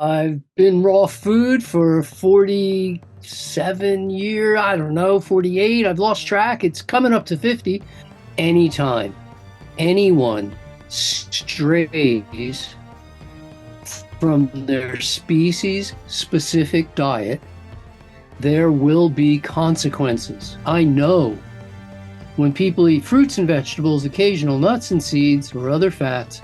I've been raw food for 47 years. I don't know, 48. I've lost track. It's coming up to 50. Anytime anyone strays from their species specific diet, there will be consequences. I know when people eat fruits and vegetables, occasional nuts and seeds, or other fats,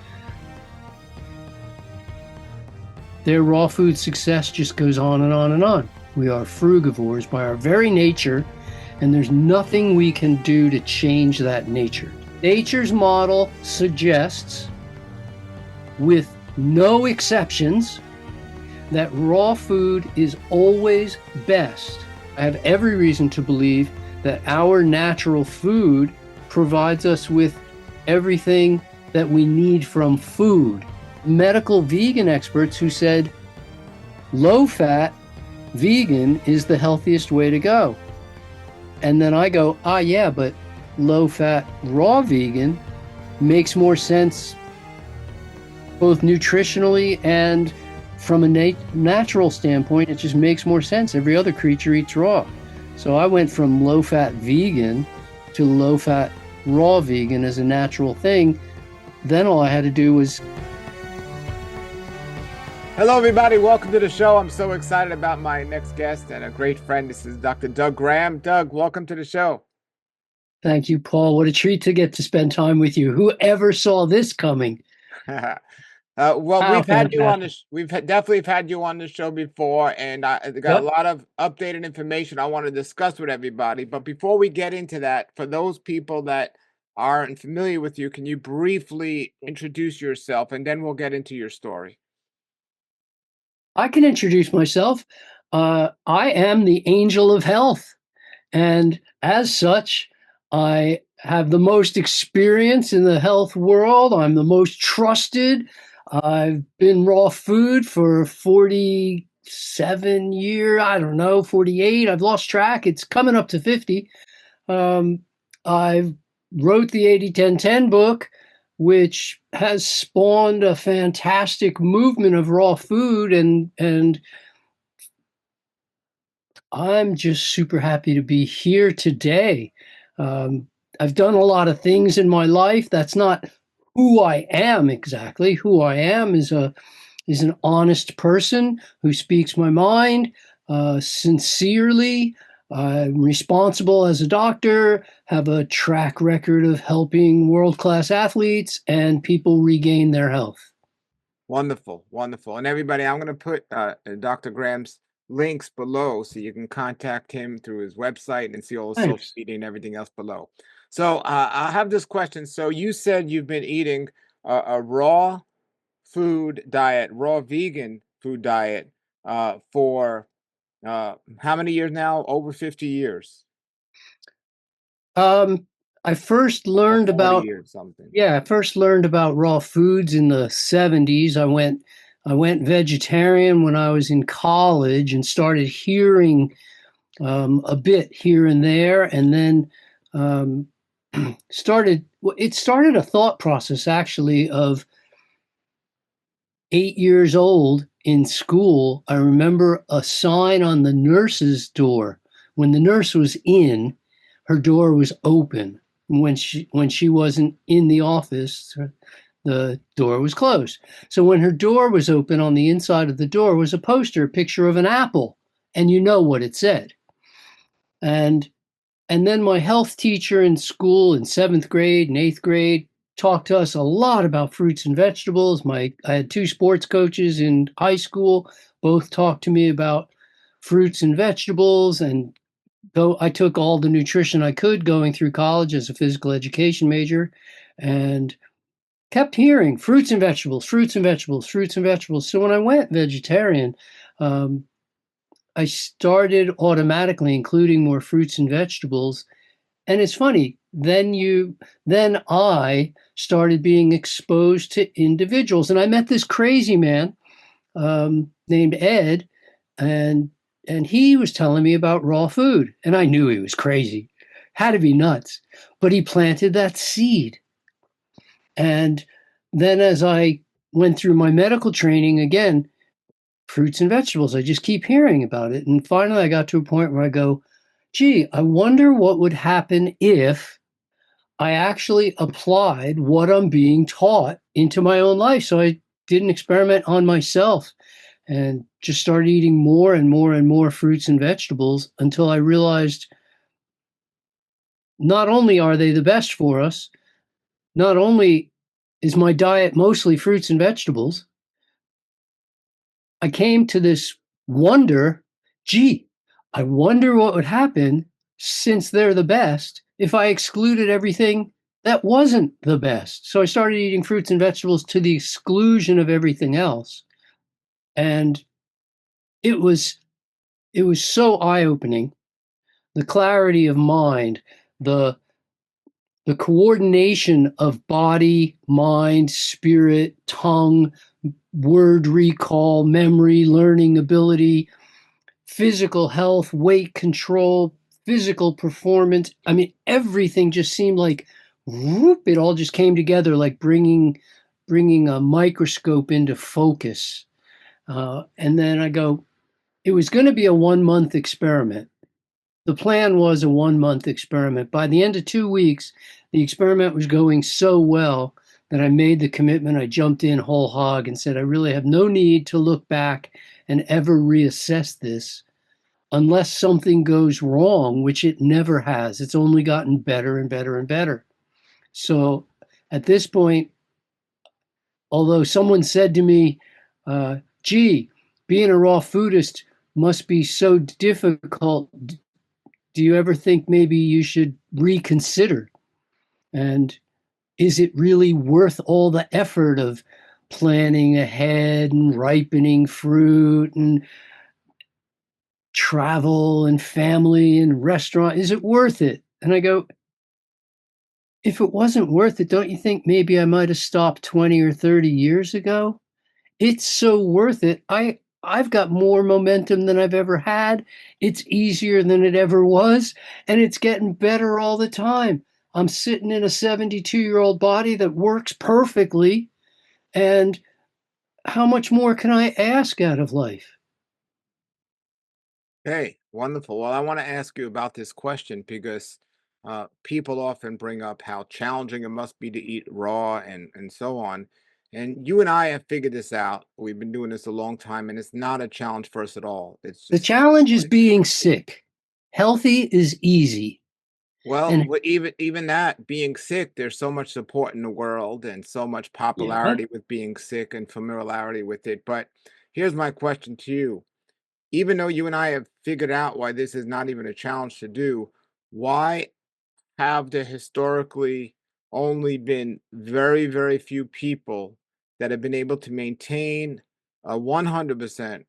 their raw food success just goes on and on and on. We are frugivores by our very nature, and there's nothing we can do to change that nature. Nature's model suggests, with no exceptions, that raw food is always best. I have every reason to believe that our natural food provides us with everything that we need from food. Medical vegan experts who said low fat vegan is the healthiest way to go. And then I go, yeah, but low fat raw vegan makes more sense both nutritionally and from a natural standpoint. It just makes more sense. Every other creature eats raw. So I went from low fat vegan to low fat raw vegan as a natural thing. Then all I had to do was. Hello, everybody. Welcome to the show. I'm so excited about my next guest and a great friend. This is Dr. Doug Graham. Doug, welcome to the show. Thank you, Paul. What a treat to get to spend time with you. Whoever saw this coming? Well, How we've had you on fantastic. this. Definitely had you on the show before, and I got a Yep. lot of updated information I want to discuss with everybody. But before we get into that, for those people that aren't familiar with you, can you briefly introduce yourself, and then we'll get into your story. I can introduce myself. I am the angel of health. And as such, I have the most experience in the health world. I'm the most trusted. I've been raw food for 47 years. I don't know, 48. I've lost track. It's coming up to 50. Um, I wrote the 80-10-10 book, which has spawned a fantastic movement of raw food, and I'm just super happy to be here today. Um, I've done a lot of things in my life. That's not who I am exactly. Who I am is an honest person who speaks my mind sincerely. I'm responsible as a doctor, have a track record of helping world class athletes and people regain their health. Wonderful, wonderful. And everybody, I'm going to put Dr. Graham's links below so you can contact him through his website and see all the social Thanks. media and everything else below. So I have this question. So you said you've been eating a raw food diet, raw vegan food diet for how many years now? Over 50 years Um, I first or learned 40 about years, something. Yeah, I first learned about raw foods in the 70s. I went vegetarian when I was in college and started hearing a bit here and there, and then um, it started a thought process actually of 8 years old in school. I remember a sign on the nurse's door. When the nurse was in, her door was open. When she wasn't in the office, the door was closed. So when her door was open, on the inside of the door was a poster, a picture of an apple, and you know what it said. And and then my health teacher in school in seventh grade and eighth grade talked to us a lot about fruits and vegetables. I had two sports coaches in high school, both talked to me about fruits and vegetables. And though I took all the nutrition I could going through college as a physical education major, and kept hearing fruits and vegetables, fruits and vegetables, fruits and vegetables. So when I went vegetarian, um, I started automatically including more fruits and vegetables. And it's funny, then I started being exposed to individuals. And I met this crazy man named Ed, and and he was telling me about raw food. And I knew he was crazy, had to be nuts. But he planted that seed. And then as I went through my medical training again, fruits and vegetables. I just keep hearing about it. And finally, I got to a point where I go, gee, I wonder what would happen if I actually applied what I'm being taught into my own life. So I did an experiment on myself and just started eating more and more and more fruits and vegetables until I realized not only are they the best for us, not only is my diet mostly fruits and vegetables, I came to this wonder, gee, I wonder what would happen since they're the best if I excluded everything that wasn't the best. So I started eating fruits and vegetables to the exclusion of everything else. And it was it was so eye-opening. The clarity of mind, the the coordination of body, mind, spirit, tongue, word recall, memory, learning ability, physical health, weight control, physical performance. I mean, everything just seemed like whoop, it all just came together like bringing a microscope into focus. And then I go, it was going to be a 1 month experiment. The plan was a 1 month experiment. By the end of 2 weeks, the experiment was going so well that I made the commitment. I jumped in whole hog and said, I really have no need to look back and ever reassess this unless something goes wrong, which it never has. It's only gotten better and better and better. So at this point, although someone said to me, gee, being a raw foodist must be so difficult. Do you ever think maybe you should reconsider? And is it really worth all the effort of planning ahead and ripening fruit and travel and family and restaurant? Is it worth it? And I go, if it wasn't worth it, don't you think maybe I might have stopped 20 or 30 years ago? It's so worth it. I've got more momentum than I've ever had. It's easier than it ever was, and it's getting better all the time. I'm sitting in a 72-year-old body that works perfectly, and how much more can I ask out of life? Hey, wonderful. Well, I want to ask you about this question because people often bring up how challenging it must be to eat raw and so on. And you and I have figured this out. We've been doing this a long time, and it's not a challenge for us at all. It's The just a challenge is choice. being sick. Healthy is easy. Well, And even that being sick, there's so much support in the world and so much yeah, popularity with being sick and familiarity with it. But here's my question to you. Even though you and I have figured out why this is not even a challenge to do, why have there historically only been very, very few people that have been able to maintain a 100%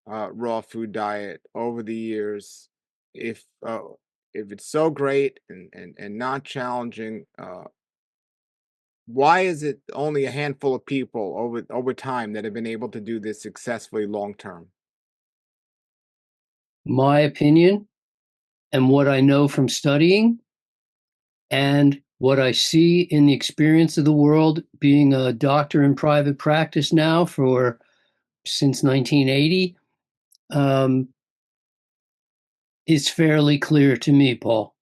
raw food diet over the years? If if it's so great and not challenging, why is it only a handful of people over time that have been able to do this successfully long term? my opinion and what I know from studying and what I see in the experience of the world, being a doctor in private practice now for since 1980, um, is fairly clear to me, Paul.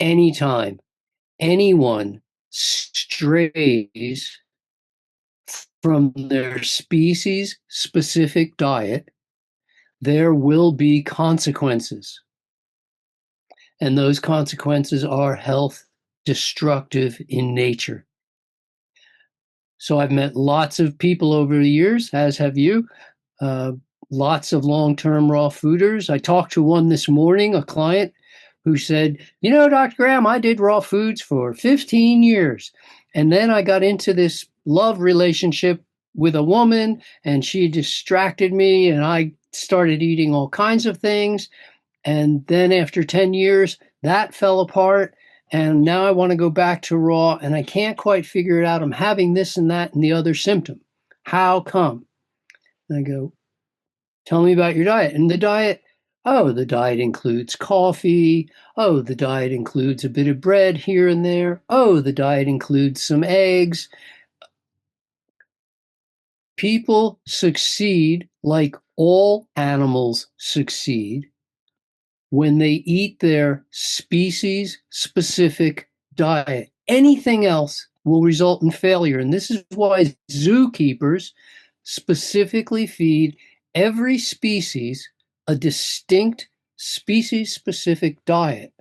Anytime anyone strays from their species specific diet, there will be consequences. And those consequences are health destructive in nature. So I've met lots of people over the years, as have you, uh, lots of long-term raw fooders. I talked to one this morning, a client who said, Dr. Graham, I did raw foods for 15 years. And then I got into this love relationship with a woman, and she distracted me, and I started eating all kinds of things. And then after 10 years, that fell apart. And now I want to go back to raw, and I can't quite figure it out. I'm having this and that and the other symptom. How come? And I go, tell me about your diet. And the diet, oh, the diet includes coffee. Oh, the diet includes a bit of bread here and there. Oh, the diet includes some eggs. People succeed like all animals succeed when they eat their species specific diet. Anything else will result in failure. And this is why zookeepers specifically feed every species a distinct species specific diet.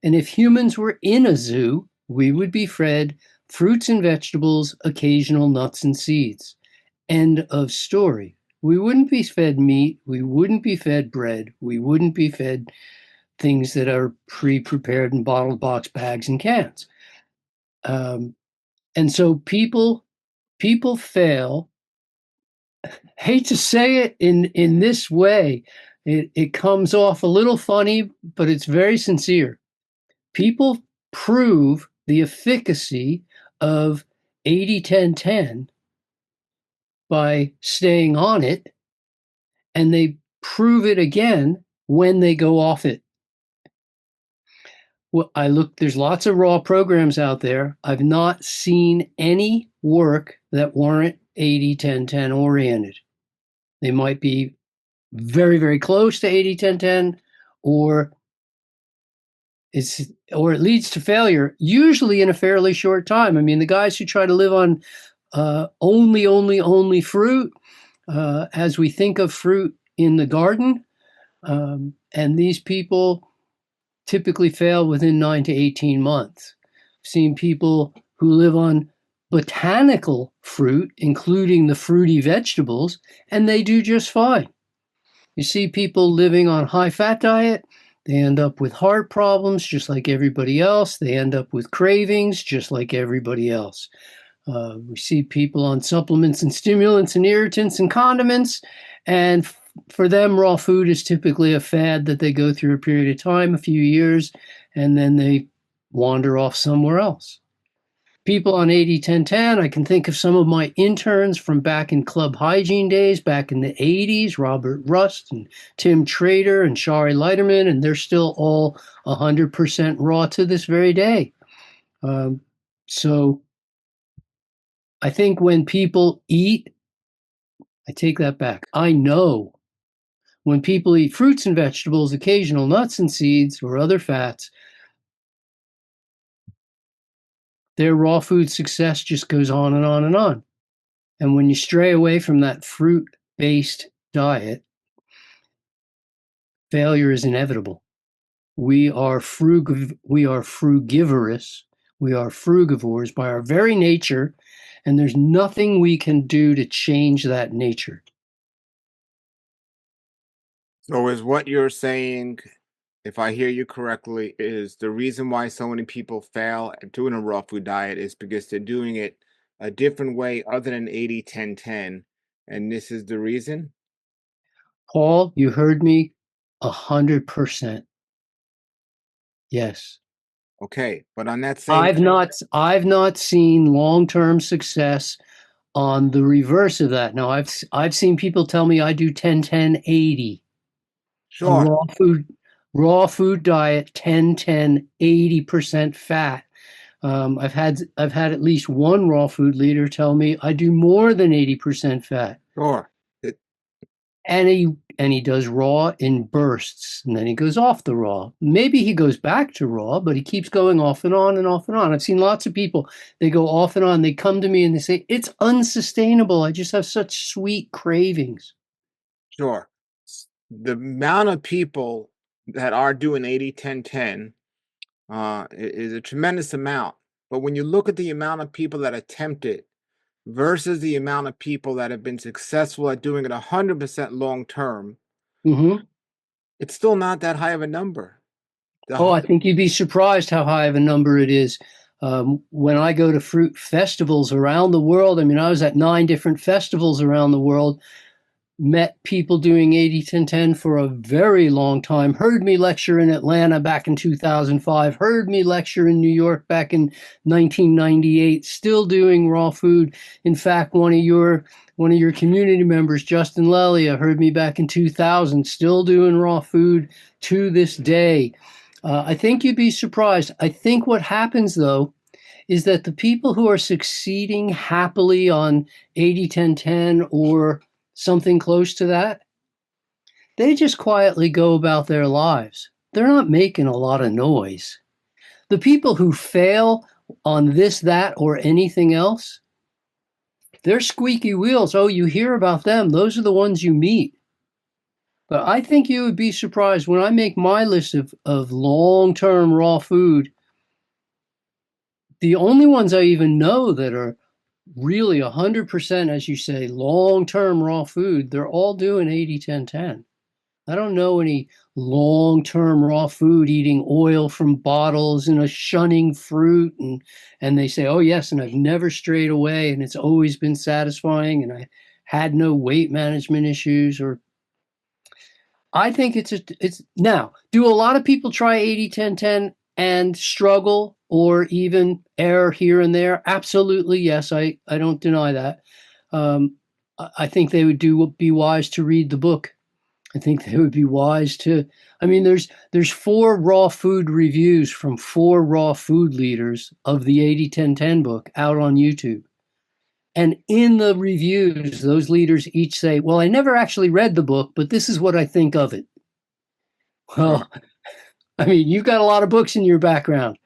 And if humans were in a zoo, we would be fed fruits and vegetables, occasional nuts and seeds. End of story. We wouldn't be fed meat. We wouldn't be fed bread. We wouldn't be fed things that are pre-prepared in bottled box bags and cans. Um, and so people fail. Hate to say it in this way. It comes off a little funny, but it's very sincere. People prove the efficacy of 80-10-10 by staying on it, and they prove it again when they go off it. Well, there's lots of raw programs out there. I've not seen any work that weren't 80-10-10 oriented. They might be very, very close to 80-10-10, or or it leads to failure, usually in a fairly short time. I mean, the guys who try to live on only fruit, as we think of fruit in the garden, and these people typically fail within 9 to 18 months. I've seen people who live on botanical fruit, including the fruity vegetables, and they do just fine. You see people living on high fat diet, they end up with heart problems just like everybody else. They end up with cravings just like everybody else. We see people on supplements and stimulants and irritants and condiments, and for them, raw food is typically a fad that they go through a period of time, a few years, and then they wander off somewhere else. People on 80-10-10, I can think of some of my interns from back in club hygiene days, back in the 80s, Robert Rust and Tim Trader and Shari Leiterman, and they're still all 100% raw to this very day. So I think when people eat, I take that back. I know when people eat fruits and vegetables, occasional nuts and seeds, or other fats, their raw food success just goes on and on and on. And when you stray away from that fruit-based diet, failure is inevitable. We are frugivorous. We are frugivores by our very nature, and there's nothing we can do to change that nature. So is what you're saying, if I hear you correctly, is the reason why so many people fail at doing a raw food diet is because they're doing it a different way other than 80-10-10, and this is the reason? Paul, you heard me 100%. Yes. Okay, but on that same I've not seen long-term success on the reverse of that. Now I've seen people tell me I do 10-10-80. A sure, raw food diet, 10-10-80% fat. I've had at least one raw food leader tell me I do more than 80% fat. sure. It, And he does raw in bursts, and then he goes off the raw. Maybe he goes back to raw, but he keeps going off and on and off and on. I've seen lots of people, they go off and on. They come to me and they say, it's unsustainable. I just have such sweet cravings. sure. The amount of people that are doing 80-10-10 is a tremendous amount. But when you look at the amount of people that attempt it versus the amount of people that have been successful at doing it 100% long term, Mm-hmm. it's still not that high of a number. Oh, The, I think you'd be surprised how high of a number it is. When I go to fruit festivals around the world, I mean, I was at 9 different festivals around the world, met people doing 80-10-10 for a very long time, heard me lecture in Atlanta back in 2005, heard me lecture in New York back in 1998, still doing raw food. In fact, one of your community members, Justin Lelia, heard me back in 2000, still doing raw food to this day. I think you'd be surprised. I think what happens though is that the people who are succeeding happily on 80-10-10 or something close to that, they just quietly go about their lives. They're not making a lot of noise. The people who fail on this, that, or anything else, they're squeaky wheels. Oh, you hear about them. Those are the ones you meet. But I think you would be surprised when I make my list of long-term raw food. The only ones I even know that are really 100%, as you say, long-term raw food, they're all doing 80-10-10. I don't know any long-term raw food eating oil from bottles and a shunning fruit and they say, oh yes, and I've never strayed away and it's always been satisfying and I had no weight management issues. Or I think it's now, do a lot of people try 80-10-10 and struggle or even err here and there? Absolutely, yes. I don't deny that. I think they would be wise to read the book. I think they would be wise to. I mean, there's 4 raw food reviews from 4 raw food leaders of the 80-10-10 book out on YouTube. And in the reviews, those leaders each say, well, I never actually read the book, but this is what I think of it. Sure. Well, I mean, you've got a lot of books in your background.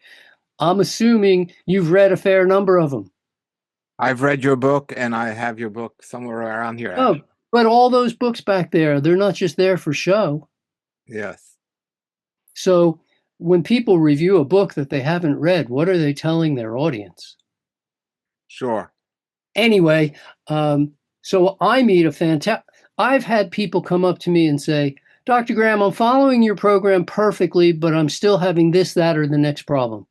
I'm assuming you've read a fair number of them. I've read your book, and I have your book somewhere around here, Oh, actually. but all those books back there, they're not just there for show. Yes. So when people review a book that they haven't read, what are they telling their audience? Sure. Anyway, so I meet a fantastic. I've had people come up to me and say, Dr. Graham, I'm following your program perfectly, but I'm still having this, that, or the next problem.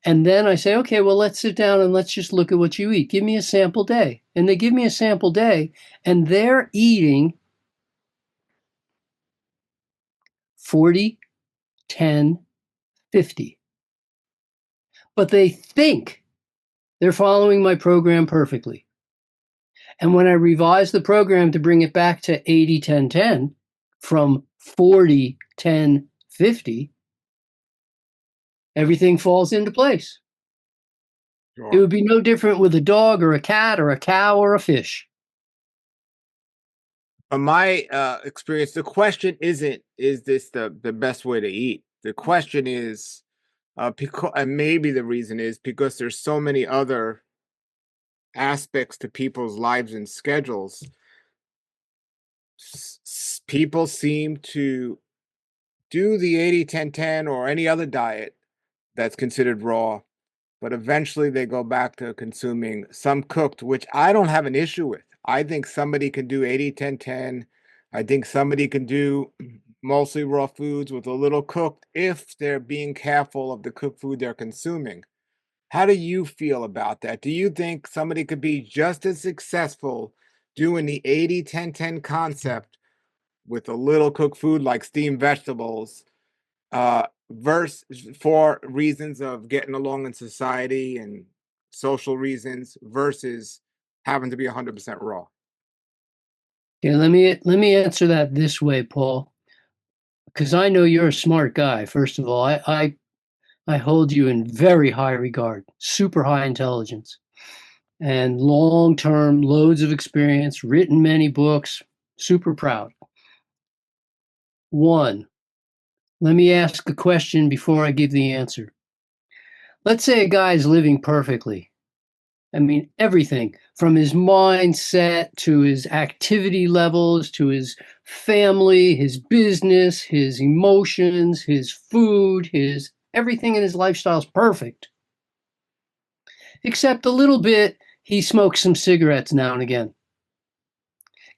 And then I say, okay, well, let's sit down and let's just look at what you eat. Give me a sample day. And they give me a sample day, and they're eating 40, 10, 50. But they think they're following my program perfectly. And when I revise the program to bring it back to 80-10-10 from 40-10-50, everything falls into place. It Sure. would be no different with a dog or a cat or a cow or a fish. From my experience, the question isn't, is this the best way to eat? The question is, because, and maybe the reason is because there's so many other aspects to people's lives and schedules. People seem to do the 80-10-10 or any other diet that's considered raw, but eventually they go back to consuming some cooked, which I don't have an issue with. I think somebody can do 80-10-10. I think somebody can do mostly raw foods with a little cooked if they're being careful of the cooked food they're consuming. How do you feel about that? Do you think somebody could be just as successful doing the 80-10-10 concept with a little cooked food like steamed vegetables, verse for reasons of getting along in society and social reasons versus having to be 100% raw? Okay, let me answer that this way, Paul, because I know you're a smart guy. First of all, I hold you in very high regard, super high intelligence, and long term, loads of experience, written many books, super proud. One, let me ask a question before I give the answer. Let's say a guy is living perfectly. I mean, everything from his mindset to his activity levels to his family, his business, his emotions, his food, his everything in his lifestyle is perfect. Except a little bit, he smokes some cigarettes now and again.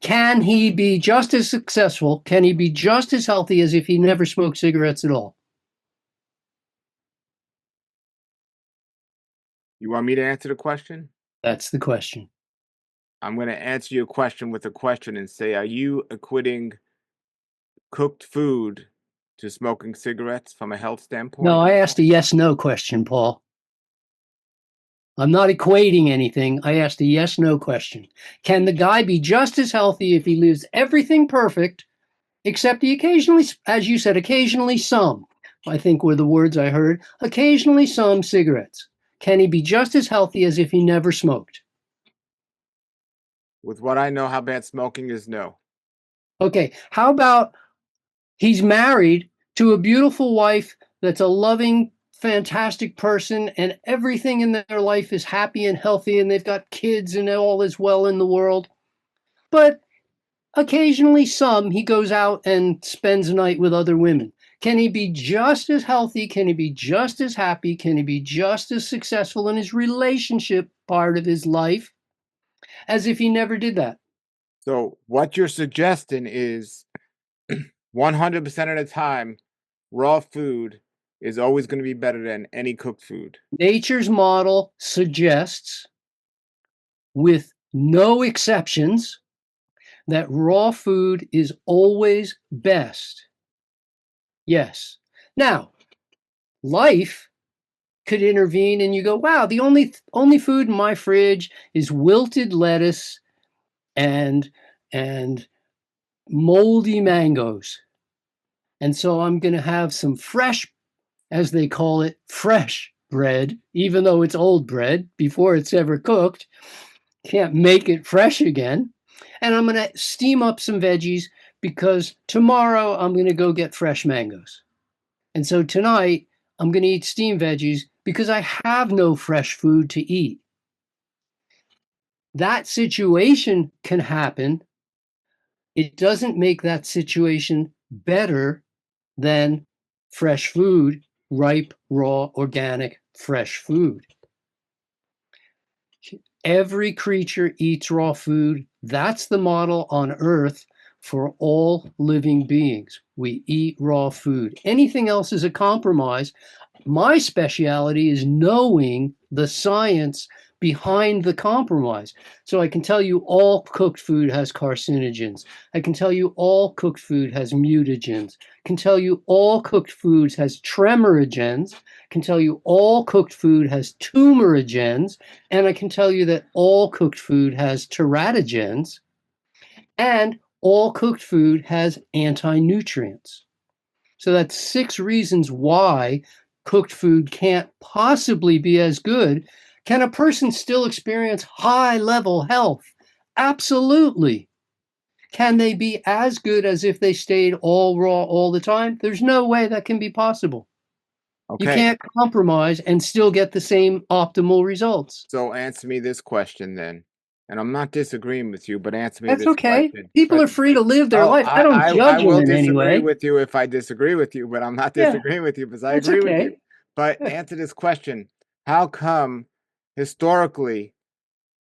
Can he be just as successful? Can he be just as healthy as if he never smoked cigarettes at all? You want me to answer the question? That's the question. I'm going to answer your question with a question and say, are you equating cooked food to smoking cigarettes from a health No, standpoint? I asked a yes no question, Paul. I'm not equating anything. I asked a yes no question. Can the guy be just as healthy if he lives everything perfect, except he occasionally, as you said, occasionally some, I think were the words I heard, occasionally some cigarettes? can he be just as healthy as if he never smoked? With what I know how bad smoking is, no. Okay, how about he's married to a beautiful wife that's a loving, fantastic person, and everything in their life is happy and healthy, and they've got kids, and all is well in the world. But occasionally, he goes out and spends a night with other women. Can he be just as healthy? Can he be just as happy? Can he be just as successful in his relationship part of his life as if he never did that? So what you're suggesting is 100% of the time, raw food is always going to be better than any cooked food. Nature's model suggests, with no exceptions, that raw food is always best. Yes. Now, life could intervene and you go, wow, the only food in my fridge is wilted lettuce and and moldy mangoes. And so I'm going to have some fresh, as they call it, fresh bread, even though it's old bread before it's ever cooked. Can't make it fresh again. And I'm going to steam up some veggies because tomorrow I'm going to go get fresh mangoes. And so tonight I'm going to eat steamed veggies because I have no fresh food to eat. That situation can happen. It doesn't make that situation better than fresh food, ripe, raw, organic, fresh food. Every creature eats raw food. That's the model on Earth for all living beings. We eat raw food. Anything else is a compromise. My specialty is knowing the science behind the compromise. So I can tell you all cooked food has carcinogens. I can tell you all cooked food has mutagens. I can tell you all cooked foods has tremorogens. I can tell you all cooked food has tumorigens. And I can tell you that all cooked food has teratogens. And all cooked food has anti-nutrients. So that's 6 reasons why cooked food can't possibly be as good. Can a person still experience high level health? Absolutely. Can they be as good as if they stayed all raw all the time? There's no way that can be possible. You Okay, can't compromise and still get the same optimal results. so answer me this question then. And I'm not disagreeing with you, but answer me That's this okay. question. People But are free to live their oh, life. I don't I judge them will in any disagree way. with you if I disagree with you, but I'm not Yeah, disagreeing with you because I that's agree with you. okay. But answer this question. How come historically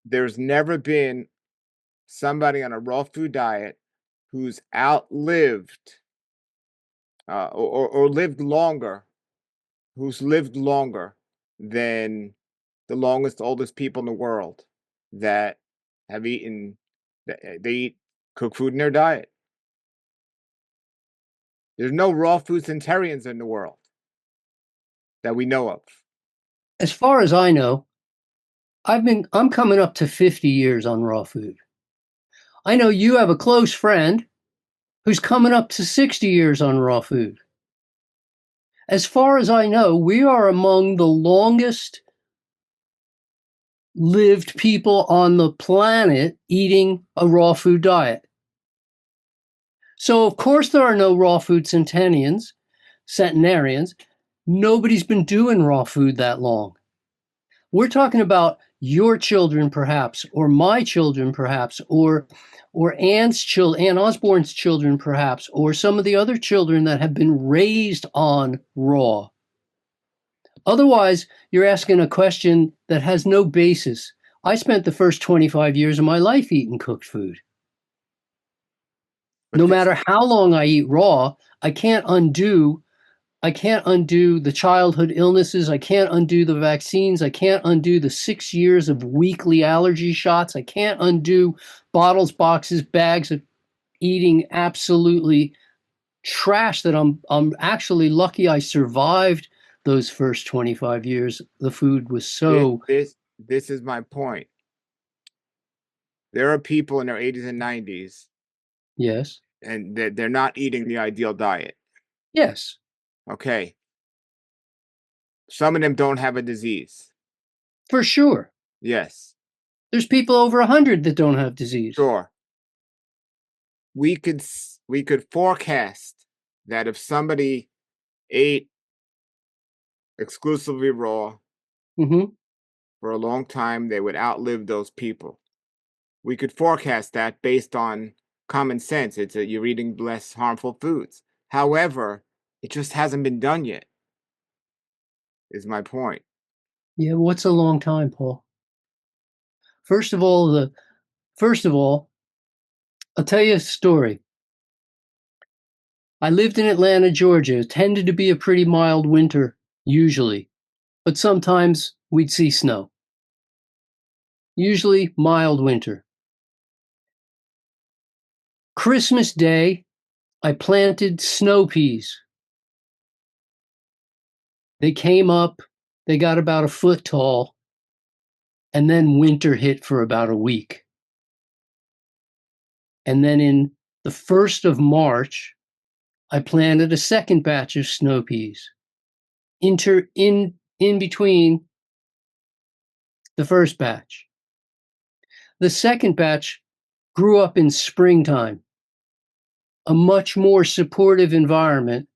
there's never been somebody on a raw food diet who's outlived or lived longer, who's lived longer than the longest, oldest people in the world that have eaten, they eat cooked food in their diet? There's no raw food centenarians in the world that we know of. As far as I know, I'm coming up to 50 years on raw food. I know you have a close friend who's coming up to 60 years on raw food. As far as I know, we are among the longest lived people on the planet eating a raw food diet. So of course there are no raw food centenarians. Nobody's been doing raw food that long. We're talking about your children, perhaps, or my children, perhaps, or Ann Osborne's children, perhaps, or some of the other children that have been raised on raw. Otherwise, you're asking a question that has no basis. I spent the first 25 years of my life eating cooked food. But No this, matter how long I eat raw, I can't undo the childhood illnesses. I can't undo the vaccines. I can't undo the 6 years of weekly allergy shots. I can't undo bottles, boxes, bags of eating absolutely trash that I'm actually lucky I survived those first 25 years. The food was this, so, this, this is my point. There are people in their 80s and 90s, yes, and they're not eating the ideal diet. yes, Okay. Some of them don't have a disease. For sure. Yes, There's people over 100 that don't have disease. sure. We could forecast that if somebody ate exclusively raw Hmm. for a long time, they would outlive those people. We could forecast that based on common sense. It's that you're eating less harmful foods. However, it just hasn't been done yet, is my point. Yeah, what's a long time, Paul? First of all, I'll tell you a story. I lived in Atlanta, Georgia. It tended to be a pretty mild winter, usually, but sometimes we'd see snow. Usually mild winter. Christmas Day, I planted snow peas. They came up, they got about a foot tall, and then winter hit for about a week. And then in the 1st of March, I planted a second batch of snow peas. In between the first batch. The second batch grew up in springtime, a much more supportive environment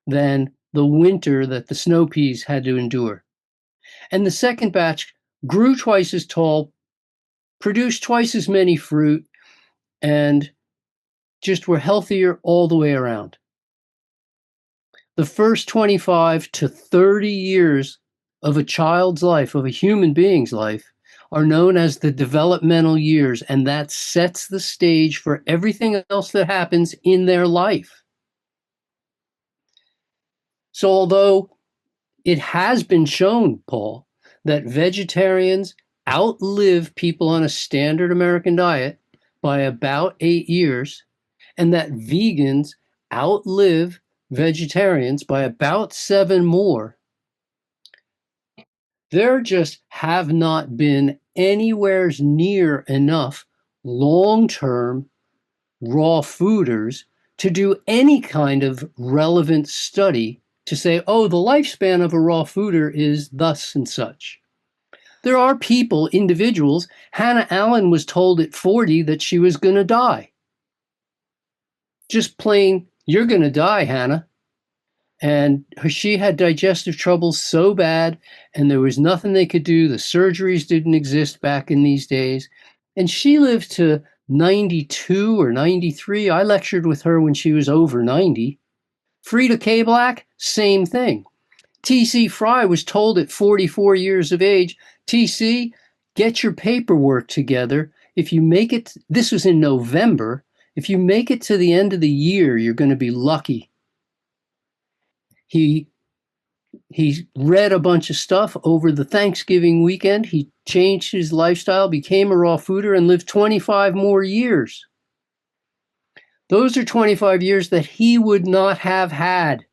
than the winter that the snow peas had to endure. And the second batch grew twice as tall, produced twice as many fruit, and just were healthier all the way around. The first 25 to 30 years of a child's life, of a human being's life, are known as the developmental years, and that sets the stage for everything else that happens in their life. So, although it has been shown, Paul, that vegetarians outlive people on a standard American diet by about 8 years, and that vegans outlive vegetarians by about 7 more. There just have not been anywhere near enough long term raw fooders to do any kind of relevant study to say, oh, the lifespan of a raw fooder is thus and such. There are people, individuals. Hannah Allen was told at 40 that she was going to die. Just plain, you're going to die, Hannah. And she had digestive troubles so bad, and there was nothing they could do. The surgeries didn't exist back in these days. And she lived to 92 or 93. I lectured with her when she was over 90. Frida K. Black, same thing. T.C. Fry was told at 44 years of age, T.C., get your paperwork together. If you make it, this was in November, if you make it to the end of the year, you're going to be lucky. He read a bunch of stuff over the Thanksgiving weekend. He changed his lifestyle, became a raw fooder, and lived 25 more years. Those are 25 years that he would not have had.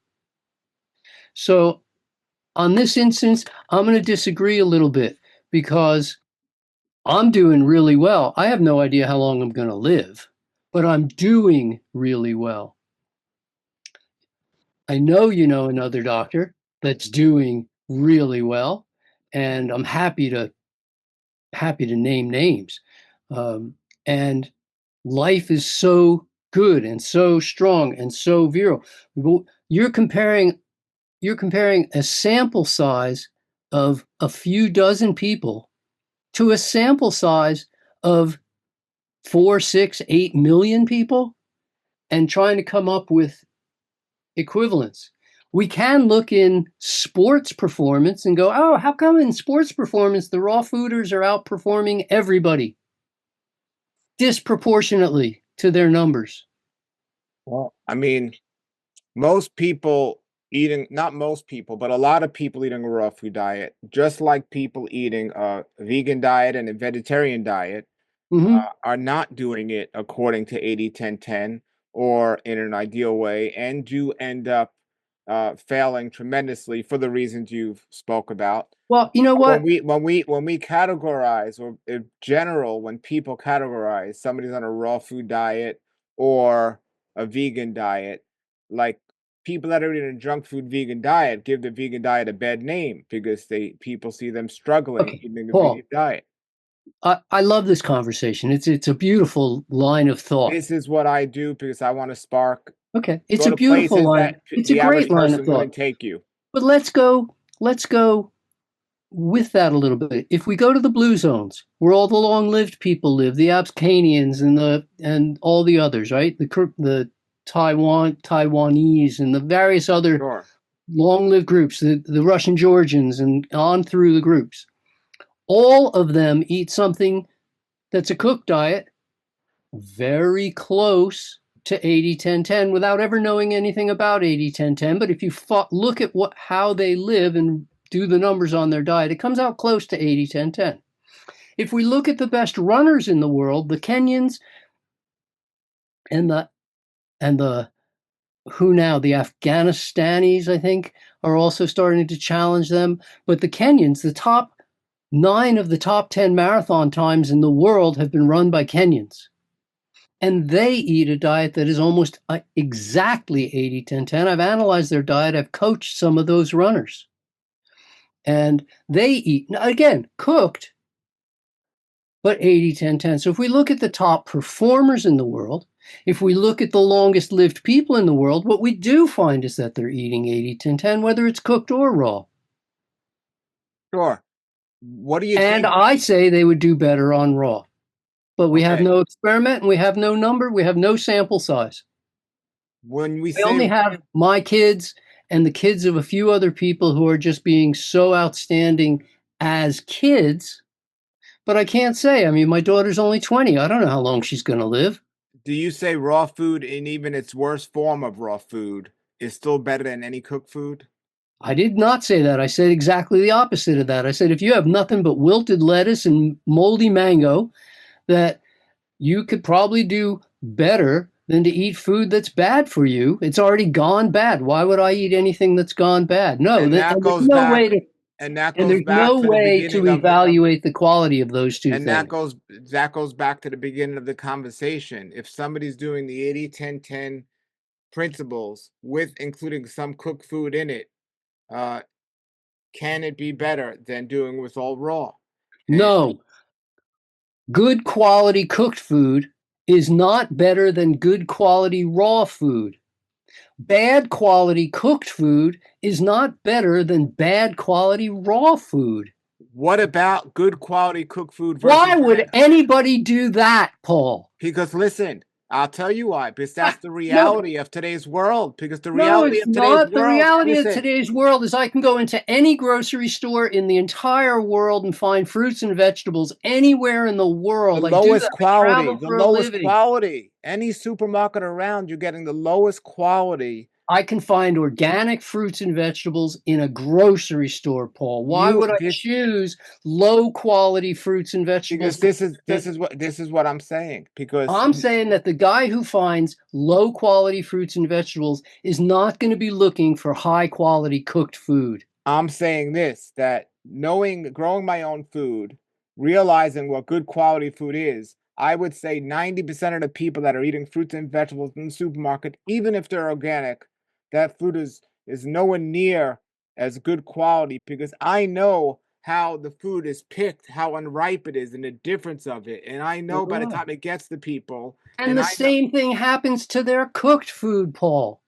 So, on this instance, I'm going to disagree a little bit because I'm doing really well. I have no idea how long I'm going to live, but I'm doing really well. I know you know another doctor that's doing really well, and I'm happy to name names. And life is so good and so strong and so virile. You're comparing you're comparing a sample size of a few dozen people to a sample size of 4, 6, 8 million people and trying to come up with equivalence. We can look in sports performance and go, oh, how come in sports performance the raw fooders are outperforming everybody disproportionately to their numbers? Well, I mean, most people eating, not most people, but a lot of people eating a raw food diet, just like people eating a vegan diet and a vegetarian diet, Mm-hmm. are not doing it according to 80-10-10 or in an ideal way, and do end up failing tremendously for the reasons you've spoke about. Well, you know When what? we categorize, or in general, when people categorize somebody's on a raw food diet or a vegan diet, like people that are eating a junk food vegan diet give the vegan diet a bad name because people see them struggling Okay, eating a vegan Paul, diet. I love this conversation. It's a beautiful line of thought. This is what I do because I want to spark, Okay, it's go a to beautiful places line. that It's a the great average line of person thought. wouldn't take you. But let's go with that a little bit. If we go to the blue zones, where all the long-lived people live, the Abkhanians and all the others, right? The Taiwanese and the various other Sure. long-lived groups, the Russian Georgians and on through the groups. All of them eat something that's a cooked diet, very close to 80-10-10 without ever knowing anything about 80-10-10. But if you look at how they live and do the numbers on their diet, it comes out close to 80-10-10. If we look at the best runners in the world, the Kenyans and the who now, the Afghanistanis, I think, are also starting to challenge them. But the Kenyans, the top 9 of the top 10 marathon times in the world have been run by Kenyans. And they eat a diet that is almost exactly 80-10-10. I've analyzed their diet. I've coached some of those runners. And they eat, again, cooked, but 80-10-10. So if we look at the top performers in the world, if we look at the longest lived people in the world, what we do find is that they're eating 80-10-10, whether it's cooked or raw. Sure. What do you And think? I say they would do better on raw. But we have Okay. no experiment and we have no number, we have no sample size. When we I say, only have my kids and the kids of a few other people who are just being so outstanding as kids. But I can't say. I mean, my daughter's only 20. I don't know how long she's going to live. do you say raw food in even its worst form of raw food is still better than any cooked food? I did not say that. I said exactly the opposite of that. I said if you have nothing but wilted lettuce and moldy mango, that you could probably do better than to eat food that's bad for you. It's already gone bad. Why would I eat anything that's gone bad? No, And that and there's goes no way back, to and that and goes there's back no to the way beginning to of the evaluate the quality of those two and things. that goes back to the beginning of the conversation. If somebody's doing the 80-10-10 principles with including some cooked food in it, uh, can it be better than doing with all raw? And No, good quality cooked food is not better than good quality raw food. Bad quality cooked food is not better than bad quality raw food. what about good quality cooked food versus Why would bad? anybody do that, Paul? Because listen, I'll tell you why. Because that's the No, reality of today's world. Because the no, reality it's of today's not. The world, reality of listen, today's world is I can go into any grocery store in the entire world and find fruits and vegetables anywhere in the world. I do that. I travel the for a lowest living. quality. Any supermarket around, you're getting the lowest quality. I can find organic fruits and vegetables in a grocery store, Paul. Why You would I this choose low quality fruits and because vegetables? That this is what I'm saying. Because I'm saying that the guy who finds low quality fruits and vegetables is not going to be looking for high quality cooked food. I'm saying this, that knowing growing my own food, realizing what good quality food is, I would say 90% of the people that are eating fruits and vegetables in the supermarket, even if they're organic, that food is nowhere near as good quality because I know how the food is picked, how unripe it is, and the difference of it. And I So know by do the I. time it gets to people, And and the same thing happens to their cooked food, Paul.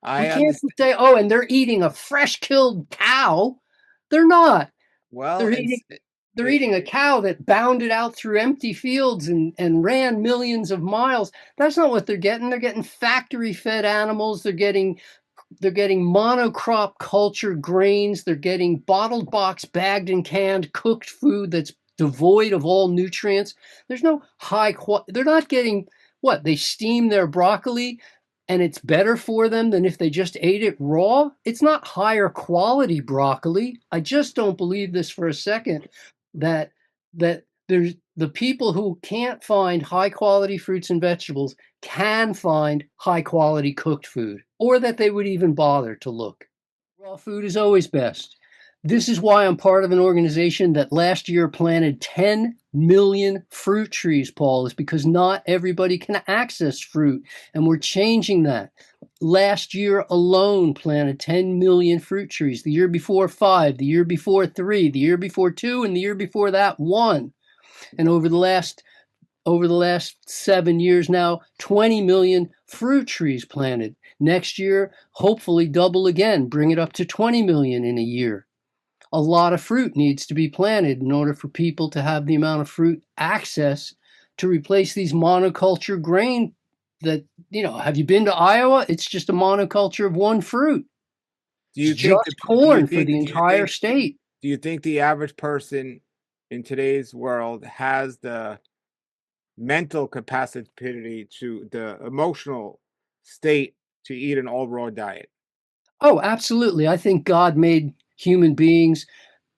We I can't understand. say, oh, and they're eating a fresh killed cow. They're not. Well, They're and eating they're it, eating a cow that bounded out through empty fields and ran millions of miles. That's not what they're getting. They're getting factory fed animals. They're getting monocrop culture grains. They're getting bottled box, bagged and canned cooked food that's devoid of all nutrients. There's no high quality. They're not getting what? They steam their broccoli and it's better for them than if they just ate it raw. It's not higher quality broccoli. I just don't believe this for a second that there's the people who can't find high quality fruits and vegetables can find high quality cooked food, or that they would even bother to look. Raw food is always best. This is why I'm part of an organization that last year planted 10 million fruit trees, Paul, is because not everybody can access fruit. And we're changing that. Last year alone, planted 10 million fruit trees. The year before, 5. The year before, 3. The year before, 2. And the year before that, 1. And over the last 7 years now, 20 million fruit trees planted. Next year, hopefully double again, bring it up to 20 million in a year. A lot of fruit needs to be planted in order for people to have the amount of fruit access to replace these monoculture grain that, have you been to Iowa? It's just a monoculture of one fruit. Do It's you think just corn for the entire state. do you think the average person in today's world has the mental capacity to the emotional state to eat an all raw diet? Oh, absolutely. I think God made human beings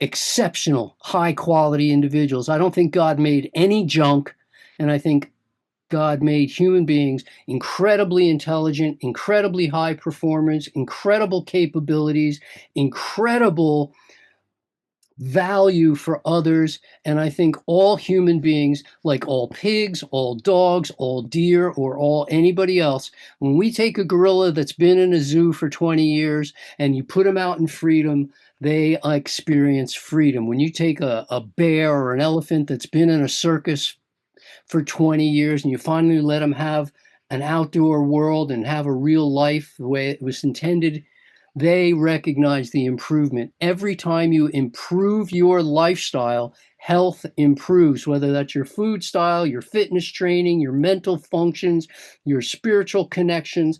exceptional, high quality individuals. I don't think God made any junk. And I think God made human beings incredibly intelligent, incredibly high performance, incredible capabilities, incredible value for others. And I think all human beings, like all pigs, all dogs, all deer, or all anybody else, when we take a gorilla that's been in a zoo for 20 years and you put them out in freedom, they experience freedom. When you take a bear or an elephant that's been in a circus for 20 years and you finally let them have an outdoor world and have a real life the way it was intended, they recognize the improvement. Every time you improve your lifestyle, health improves, whether that's your food style, your fitness training, your mental functions, your spiritual connections.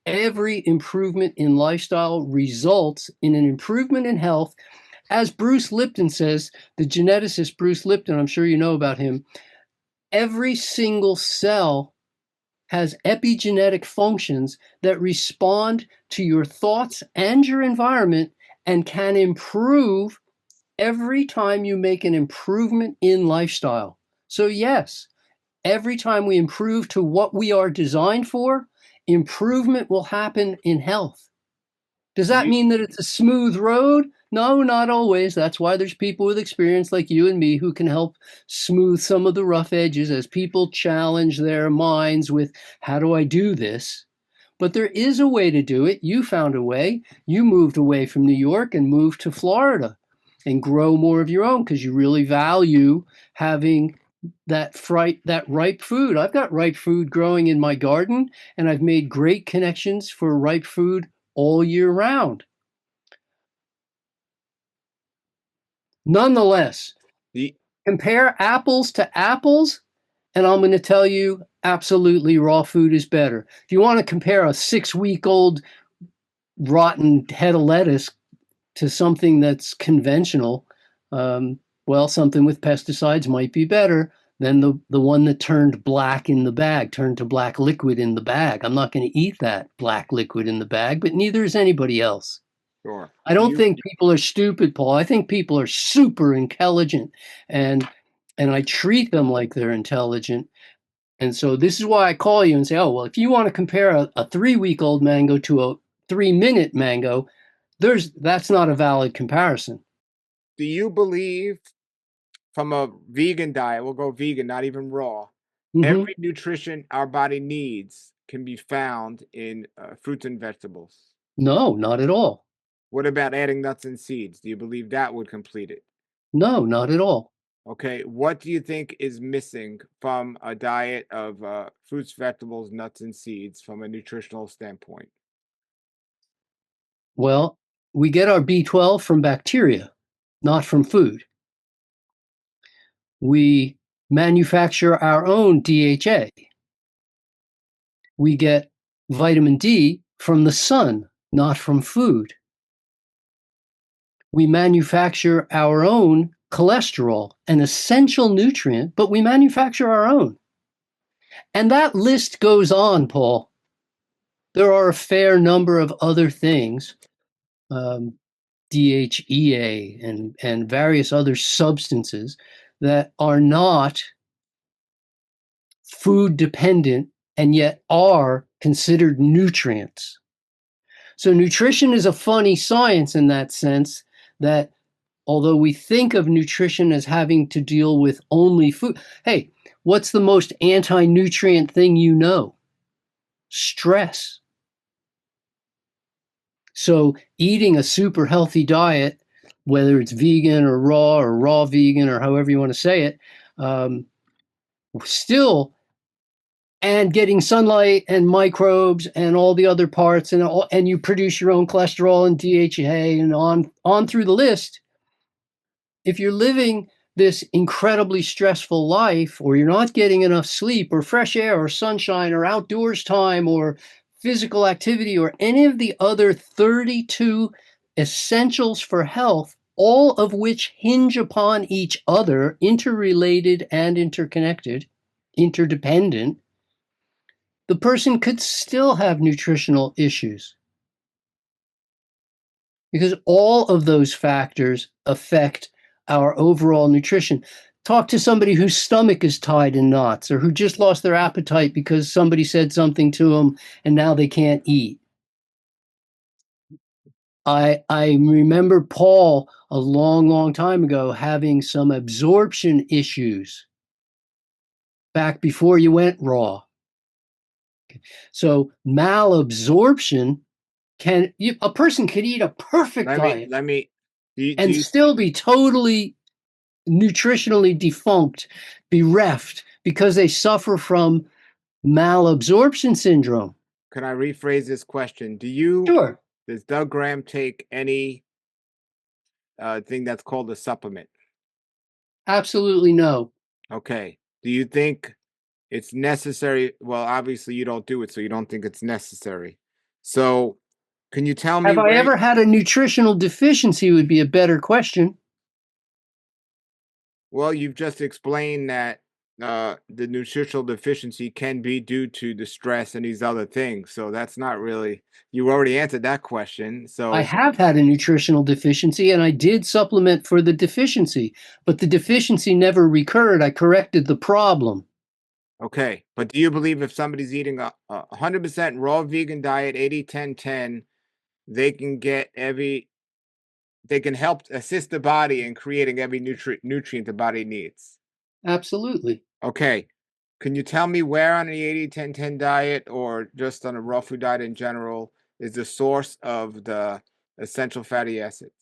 Every improvement in lifestyle results in an improvement in health. As Bruce Lipton says, the geneticist Bruce Lipton, I'm sure you know about him, every single cell has epigenetic functions that respond to your thoughts and your environment and can improve every time you make an improvement in lifestyle. So, yes, every time we improve to what we are designed for, improvement will happen in health. Does Do that you mean that it's a smooth road? No, not always. That's why there's people with experience like you and me who can help smooth some of the rough edges as people challenge their minds with, how do I do this? But there is a way to do it. You found a way. You moved away from New York and moved to Florida and grow more of your own because you really value having that ripe food. I've got ripe food growing in my garden, and I've made great connections for ripe food all year round. Nonetheless, the compare apples to apples, and I'm going to tell you absolutely raw food is better. If you want to compare a 6-week old rotten head of lettuce to something that's conventional, well, something with pesticides might be better than the one that turned black in the bag, turned to black liquid in the bag. I'm not going to eat that black liquid in the bag, but neither is anybody else. sure. I Do don't you think people are stupid, Paul. I think people are super intelligent, and I treat them like they're intelligent. And so this is why I call you and say, oh, well, if you want to compare a 3-week old mango to a 3-minute mango, that's not a valid comparison. do you believe from a vegan diet, we'll go vegan, not even raw, Hmm. every nutrition our body needs can be found in fruits and vegetables? No, not at all. What about adding nuts and seeds? Do you believe that would complete it? No, not at all. Okay, what do you think is missing from a diet of fruits, vegetables, nuts, and seeds from a nutritional standpoint? Well, we get our B12 from bacteria, not from food. We manufacture our own DHA. We get vitamin D from the sun, not from food. We manufacture our own cholesterol, an essential nutrient, but we manufacture our own. And that list goes on, Paul. There are a fair number of other things, um, DHEA and various other substances that are not food dependent and yet are considered nutrients. So nutrition is a funny science in that sense that although we think of nutrition as having to deal with only food. Hey, what's the most anti-nutrient thing you know? Stress. So eating a super healthy diet, whether it's vegan or raw vegan or however you want to say it, um, still, and getting sunlight and microbes and all the other parts, and you produce your own cholesterol and DHA and on through the list. If you're living this incredibly stressful life, or you're not getting enough sleep or fresh air or sunshine or outdoors time or physical activity or any of the other 32 essentials for health, all of which hinge upon each other, interrelated and interconnected, interdependent, the person could still have nutritional issues because all of those factors affect our overall nutrition. Talk to somebody whose stomach is tied in knots or who just lost their appetite because somebody said something to them and now they can't eat. I remember Paul a long, long time ago having some absorption issues back before you went raw. So malabsorption a person could eat a perfect diet Let me, do and you, still be totally nutritionally defunct, bereft, because they suffer from malabsorption syndrome. can I rephrase this question? Sure, Does Doug Graham take any thing that's called a supplement? absolutely no. Okay. Do you think it's necessary? Well, obviously you don't do it, so you don't think it's necessary. So, can you tell me Have I where? ever had a nutritional deficiency would be a better question. Well, you've just explained that the nutritional deficiency can be due to the stress and these other things. So that's not really, you already answered that question. I So, have had a nutritional deficiency and I did supplement for the deficiency, but the deficiency never recurred. I corrected the problem. okay. But do you believe if somebody's eating a 100% raw vegan diet, 80-10-10, they can get they can help assist the body in creating every nutrient the body needs? Absolutely. Okay. Can you tell me where on the 80-10-10 diet or just on a raw food diet in general is the source of the essential fatty acids?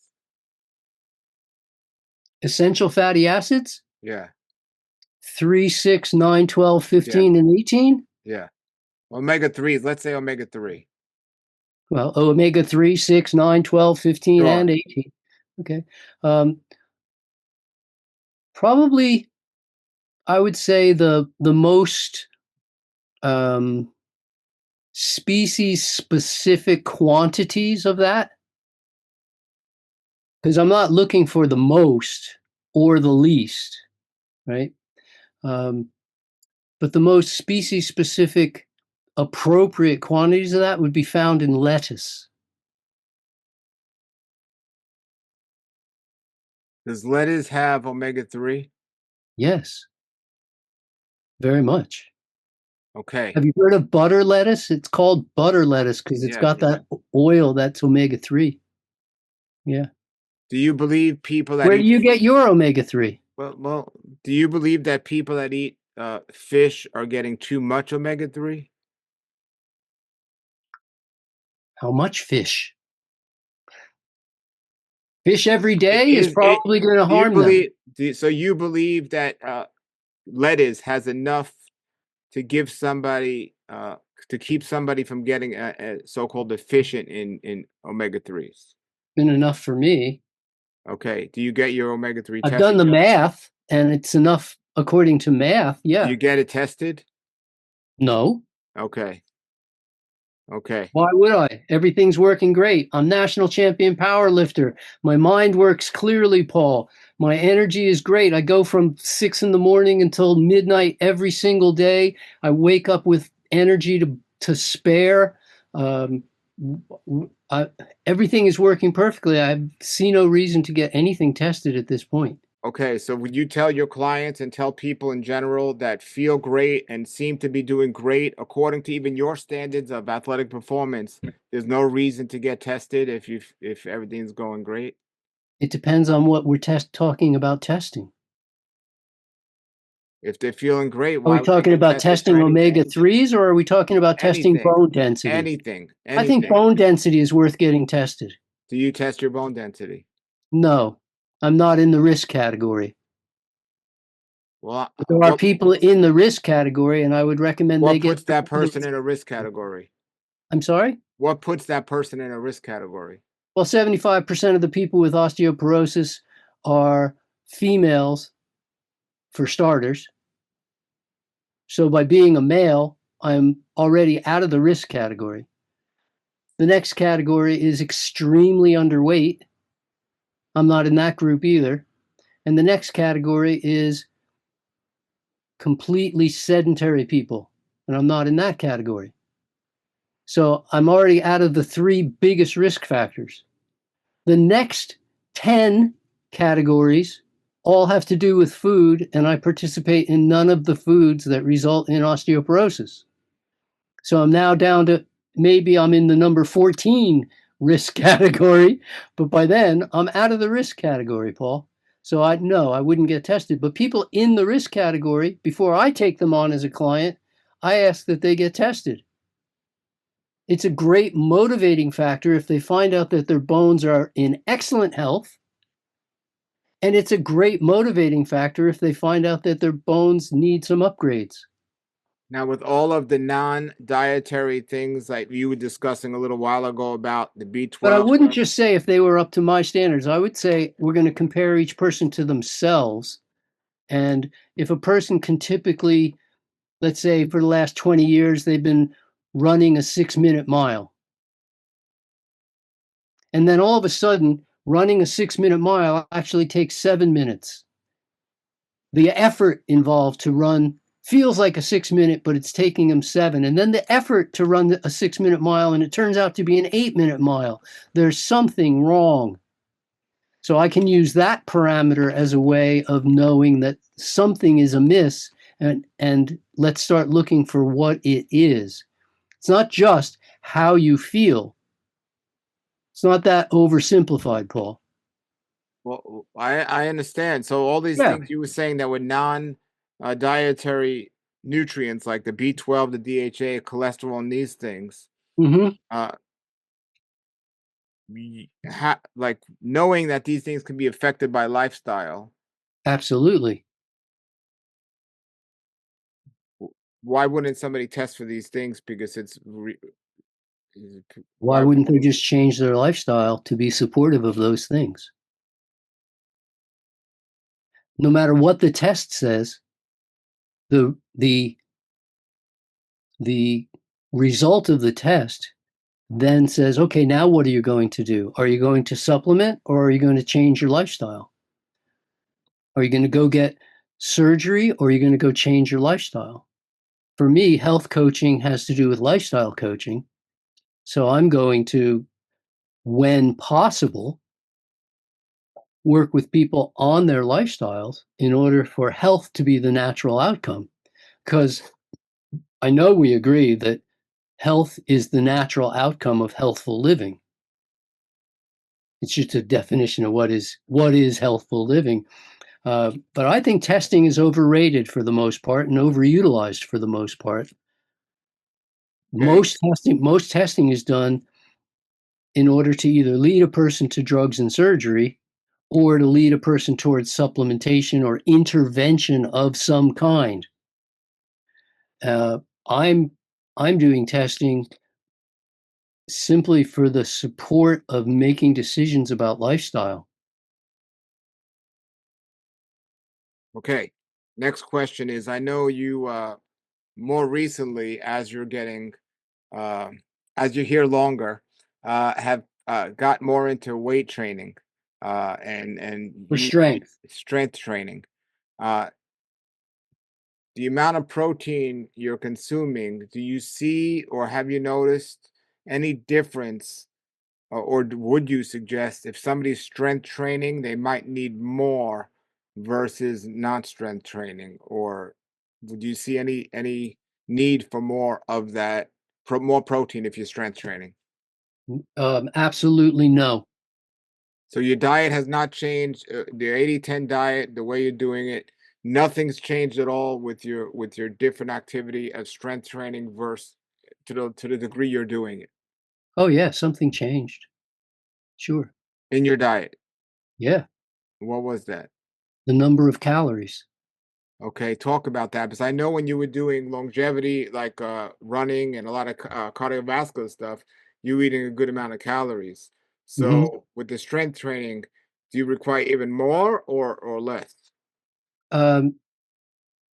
Essential fatty acids, Yeah. 3, 6, 9, 12, Yeah. 15, and 18. Yeah. Omega 3s, let's say omega 3. Well, omega 3, 6, 9, 12, 15, Sure. and 18. Okay. Um, Probably, I would say the most um, species specific quantities of that, because I'm not looking for the most or the least, right? Um, but the most species specific appropriate quantities of that would be found in lettuce. Does lettuce have omega 3? Yes, very much. Okay. Have you heard of butter lettuce? It's called butter lettuce because it's Yes. got that oil that's omega 3. Yeah. Do you believe people that Where do eat you get your omega 3? well, do you believe that people that eat fish are getting too much omega 3? How much fish? Fish every It day is is it probably going to do you harm them. believe so you believe that lettuce has enough to give somebody to keep somebody from getting a so-called deficient in omega 3s? Been enough for me. Okay. Do you get your omega 3 I've done tested? the math and it's enough according to math. Do Yeah. you get it tested? No. Okay. Okay. Why would I? Everything's working great. I'm national champion power lifter. My mind works clearly, Paul. My energy is great. I go from 6 in the morning until midnight every single day. I wake up with energy to spare. Um, I, Everything is working perfectly. I see no reason to get anything tested at this point. Okay, so would you tell your clients and tell people in general that feel great and seem to be doing great according to even your standards of athletic performance, there's no reason to get tested if everything's going great? It depends on what we're talking about testing. If they're feeling great, Are we why would they talking get about tested for testing anything? omega-3s, or are we talking about testing Anything, bone density? anything, I think anything. bone density is worth getting tested. Do you test your bone density? No, I'm not in the risk category. Well, But there are people in the risk category, and I would recommend they what get puts that person surveillance. in a risk category? I'm sorry? What puts that person in a risk category? Well, 75% of the people with osteoporosis are females, for starters. So by being a male, I'm already out of the risk category. The next category is extremely underweight. I'm not in that group either. And the next category is completely sedentary people. And I'm not in that category. So I'm already out of the three biggest risk factors. The next 10 categories all have to do with food, and I participate in none of the foods that result in osteoporosis. So I'm now down to maybe I'm in the number 14 risk category, but by then I'm out of the risk category, Paul. So I wouldn't get tested. But people in the risk category, before I take them on as a client, I ask that they get tested. It's a great motivating factor if they find out that their bones are in excellent health. And it's a great motivating factor if they find out that their bones need some upgrades. Now, with all of the non-dietary things like you were discussing a little while ago about the But I B12, wouldn't just say if they were up to my standards. I would say we're going to compare each person to themselves. And if a person can typically, let's say for the last 20 years, they've been running a 6-minute mile. And then all of a sudden, running a 6-minute mile actually takes 7 minutes. The effort involved to run feels like a 6 minute, but it's taking them 7. And then the effort to run a 6-minute mile, and it turns out to be an 8-minute mile. There's something wrong. So I can use that parameter as a way of knowing that something is amiss, and let's start looking for what it is. It's not just how you feel. It's not that oversimplified, Paul. well, I understand. So all these Yeah. things you were saying that were non-dietary nutrients like the B12, the DHA, cholesterol, and these things, Mm-hmm. uh, like knowing that these things can be affected by lifestyle. Absolutely. Why wouldn't somebody test for these things? Because Why why? wouldn't they just change their lifestyle to be supportive of those things? No matter what the test says, the the the result of the test then says, okay, now what are you going to do? Are you going to supplement, or are you going to change your lifestyle? Are you going to go get surgery, or are you going to go change your lifestyle? For me, health coaching has to do with lifestyle coaching. So I'm going to, when possible, work with people on their lifestyles in order for health to be the natural outcome. Because I know we agree that health is the natural outcome of healthful living. It's just a definition of what is healthful living. But I think testing is overrated for the most part and overutilized for the most part. Okay. Most testing is done in order to either lead a person to drugs and surgery, or to lead a person towards supplementation or intervention of some kind. Uh, I'm I'm doing testing simply for the support of making decisions about lifestyle. Okay. Next question is, I know you more recently, as you're getting uh, as you're here longer, have got more into weight training and For you strength. strength training. Uh, the amount of protein you're consuming, do you see or have you noticed any difference, would you suggest if somebody's strength training, they might need more versus not strength training, or would you see any need for more of that, more protein if you're strength training? Absolutely no. So your diet has not changed, the 80-10 diet, the way you're doing it, nothing's changed at all with your different activity of strength training versus to the degree you're doing it Oh yeah, something changed. Sure. in your diet. Yeah. What was that? The number of calories. Okay, talk about that because I know when you were doing longevity, like running and a lot of cardiovascular stuff, you were eating a good amount of calories. Hmm. So with the strength training, do you require even more or less? Um,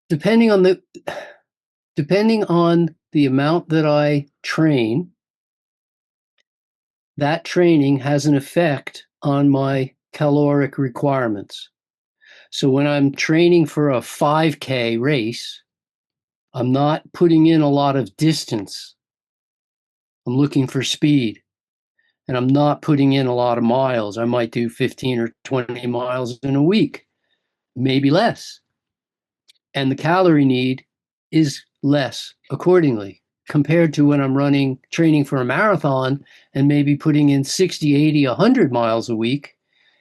depending on the depending on the amount that I train, that training has an effect on my caloric requirements. So when I'm training for a 5K race, I'm not putting in a lot of distance. I'm looking for speed, and I'm not putting in a lot of miles. I might do 15 or 20 miles in a week, maybe less. And the calorie need is less accordingly compared to when I'm running training for a marathon and maybe putting in 60, 80, 100 miles a week.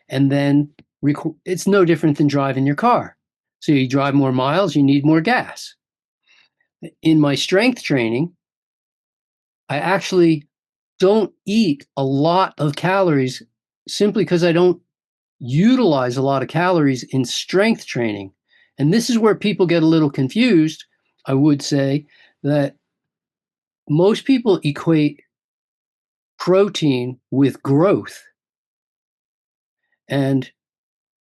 And then it's no different than driving your car. So you drive more miles, you need more gas. In my strength training, I actually don't eat a lot of calories simply because I don't utilize a lot of calories in strength training. And this is where people get a little confused. I would say that most people equate protein with growth, and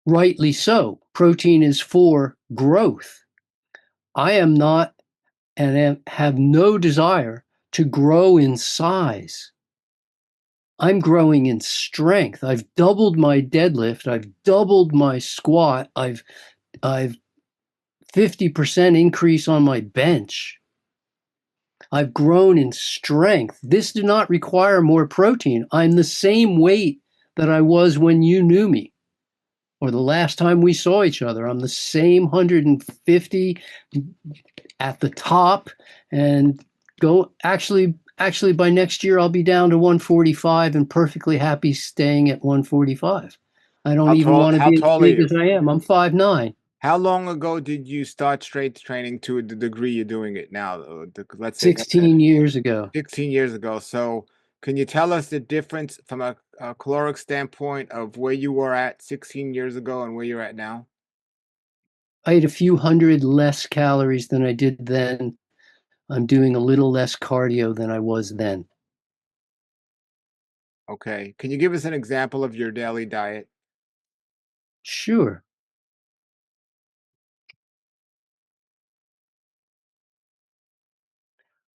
rightly so. Protein is for growth. I am not and have no desire to grow in size. I'm growing in strength. I've doubled my deadlift. I've doubled my squat. I've 50% increase on my bench. I've grown in strength. This did not require more protein. I'm the same weight that I was when you knew me or the last time we saw each other. I'm the same 150 at the top and go actually by next year I'll be down to 145 and perfectly happy staying at 145. I don't even want to How be as tall are big you? as I am. I'm 5'9". How long ago did you start strength training to the degree you're doing it now? Let's say 16 years ago. 16 years ago. So can you tell us the difference from a caloric standpoint of where you were at 16 years ago and where you're at now? I ate a few hundred less calories than I did then. I'm doing a little less cardio than I was then. Okay. Can you give us an example of your daily diet? Sure.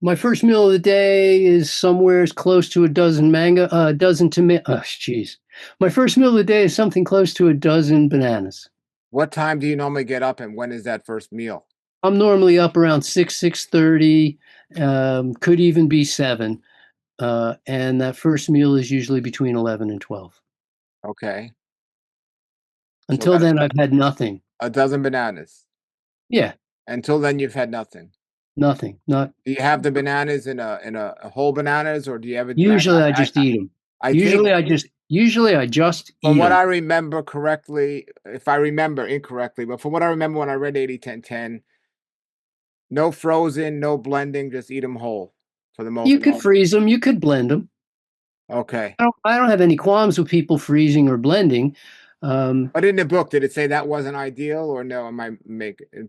My first meal of the day is somewhere as close to a dozen mango, a dozen tomato. Oh, jeez. My first meal of the day is something close to a dozen bananas. What time do you normally get up and when is that first meal? I'm normally up around 6:30, could even be 7, and that first meal is usually between 11 and 12. Okay. So Until that's then, I've had nothing. a dozen bananas. Yeah, Until then, you've had nothing. nothing. Not Do you have the bananas in a whole bananas or do you ever usually. I just eat them. I think Usually I just from eat what them. I remember correctly, if I remember incorrectly, but from what I remember when I read 80-10-10, no frozen, no blending, just eat them whole for the most You could part. freeze them. You could blend them. Okay. I don't have any qualms with people freezing or blending. Um, But in the book, did it say that wasn't ideal or no? Am I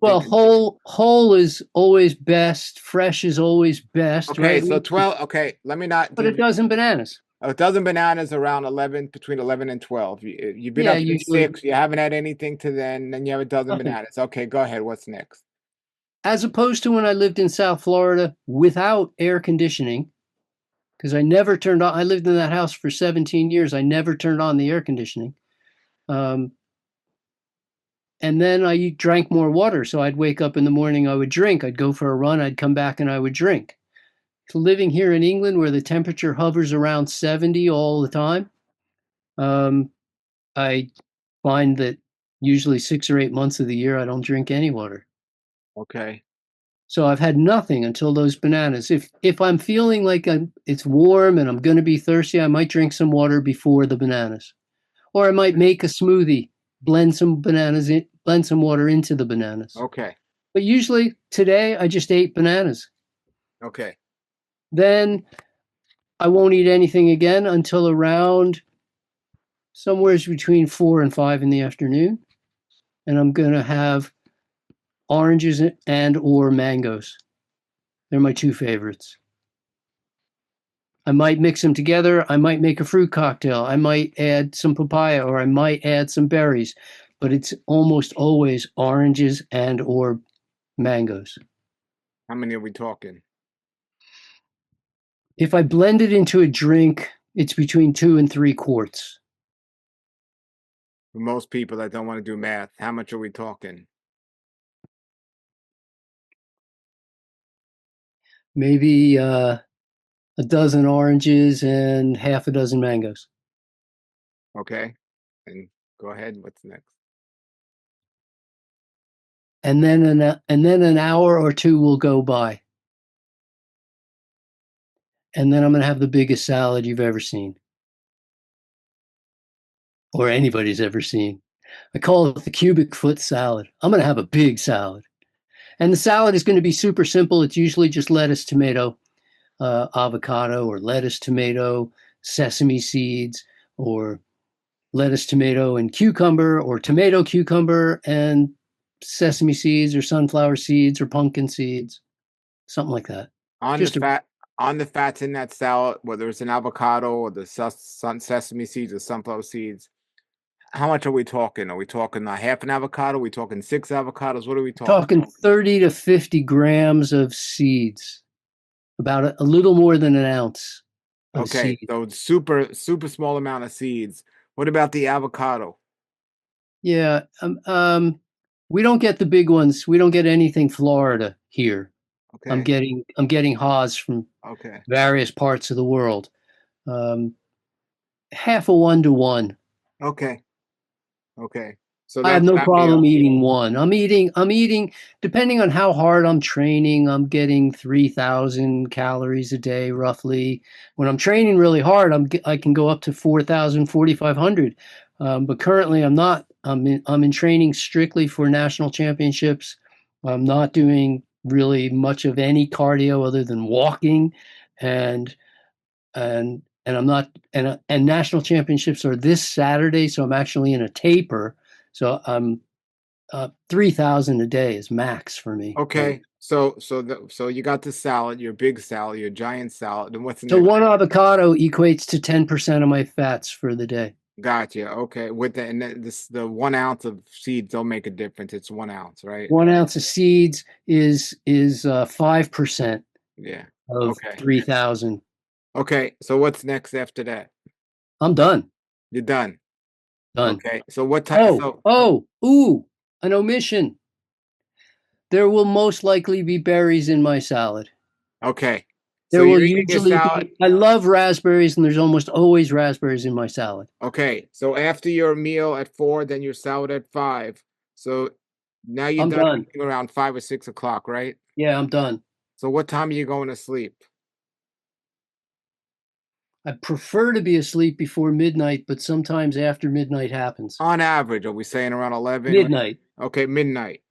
well, thinking? whole is always best. Fresh is always best, Okay, right? so 12. Okay, let me not But a deviate. dozen bananas. A dozen bananas around 11, between 11 and 12. You've been Yeah, up since usually 6. You haven't had anything to then you have a dozen nothing. bananas. Okay, go ahead. What's next? As opposed to when I lived in South Florida without air conditioning, because I never turned on. I lived in that house for 17 years. I never turned on the air conditioning. Um, and then I drank more water. So I'd wake up in the morning, I would drink. I'd go for a run, I'd come back, and I would drink. So living here in England, where the temperature hovers around 70 all the time, um, I find that usually 6 or 8 months of the year I don't drink any water. Okay. So I've had nothing until those bananas. If I'm feeling like it's warm and I'm going to be thirsty, I might drink some water before the bananas. Or I might make a smoothie, blend some water into the bananas. Okay. But usually today I just ate bananas. Okay. Then I won't eat anything again until around somewhere between 4 and 5 in the afternoon, and I'm gonna have oranges and or mangoes. They're my two favorites. I might mix them together. I might make a fruit cocktail. I might add some papaya or I might add some berries, but it's almost always oranges and or mangoes. How many are we talking? If I blend it into a drink, it's between 2 and 3 quarts. For most people that don't want to do math, how much are we talking? Maybe a dozen oranges and half a dozen mangoes. Okay. And go ahead. What's next? And then an hour or two will go by. And then I'm going to have the biggest salad you've ever seen or anybody's ever seen. I call it the cubic foot salad. I'm going to have a big salad. And the salad is going to be super simple. It's usually just lettuce, tomato, avocado, or lettuce, tomato, sesame seeds, or lettuce, tomato, and cucumber, or tomato, cucumber, and sesame seeds, or sunflower seeds, or pumpkin seeds, something like that. On the Just a fat on the fats in that salad, whether it's an avocado or the sesame seeds or sunflower seeds, how much are we talking? Are we talking a half an avocado? Are we talking 6 avocados? What are we talking? talking 30 to 50 grams of seeds, about a little more than an ounce of Okay, seed. so super small amount of seeds. What about the avocado? Yeah, we don't get the big ones. We don't get anything Florida here. Okay, I'm getting haws from okay, various parts of the world. Um, Half a 1 to 1. okay, okay. So I have that's no that problem meal. eating one. I'm eating, depending on how hard I'm training, I'm getting 3,000 calories a day, roughly. When I'm training really hard, I can go up to 4,000, 4,500. But currently I'm not. I'm in training strictly for national championships. I'm not doing really much of any cardio other than walking, and I'm not, and national championships are this Saturday, so I'm actually in a taper. So I'm 3,000 a day is max for me right Okay, now. so you got the salad, your big salad, your giant salad, and what's the So next? one avocado equates to 10% of my fats for the day. Gotcha. Okay, with the and this the 1 ounce of seeds don't make a difference. It's 1 ounce, right? 1 ounce of seeds is 5% Yeah. of Okay. 3,000. Okay. So what's next after that? I'm done. You're done. Done. Okay. So what time? Oh, So ooh, an omission. There will most likely be berries in my salad. okay. So There will you're eating your usually salad. be, I love raspberries, and there's almost always raspberries in my salad. Okay. So after your meal at 4, then your salad at 5. So now you're I'm done done. eating around 5 or 6 o'clock, right? Yeah, I'm done. So what time are you going to sleep? I prefer to be asleep before midnight, but sometimes after midnight happens. On average, are we saying around 11? Midnight. Okay, midnight.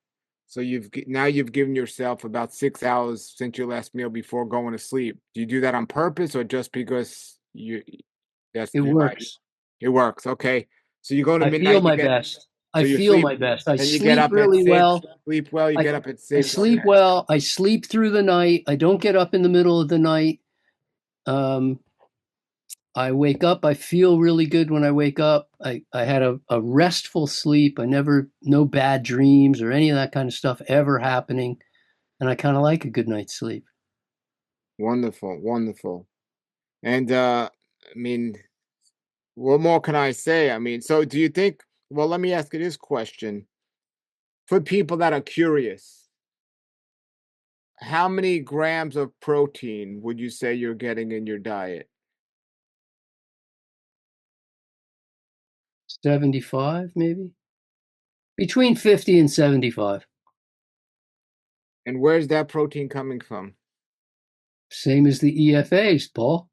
So now you've given yourself about 6 hours since your last meal before going to sleep. Do you do that on purpose or just because that's It your life? works. It works. Okay. So you go to I feel midnight, my best. I so you feel sleep, my best. I then you get sleep up at really 6, well. sleep well, you I get up at I 6. sleep Okay. well. I sleep through the night. I don't get up in the middle of the night. Um, I wake up. I feel really good when I wake up. I had a restful sleep. I never, no bad dreams or any of that kind of stuff ever happening. And I kind of like a good night's sleep. Wonderful, wonderful. And I mean, what more can I say? I mean, so do you think, well, let me ask you this question. For people that are curious, how many grams of protein would you say you're getting in your diet? 75, maybe? Between 50 and 75. And where's that protein coming from? Same as the EFAs, Paul.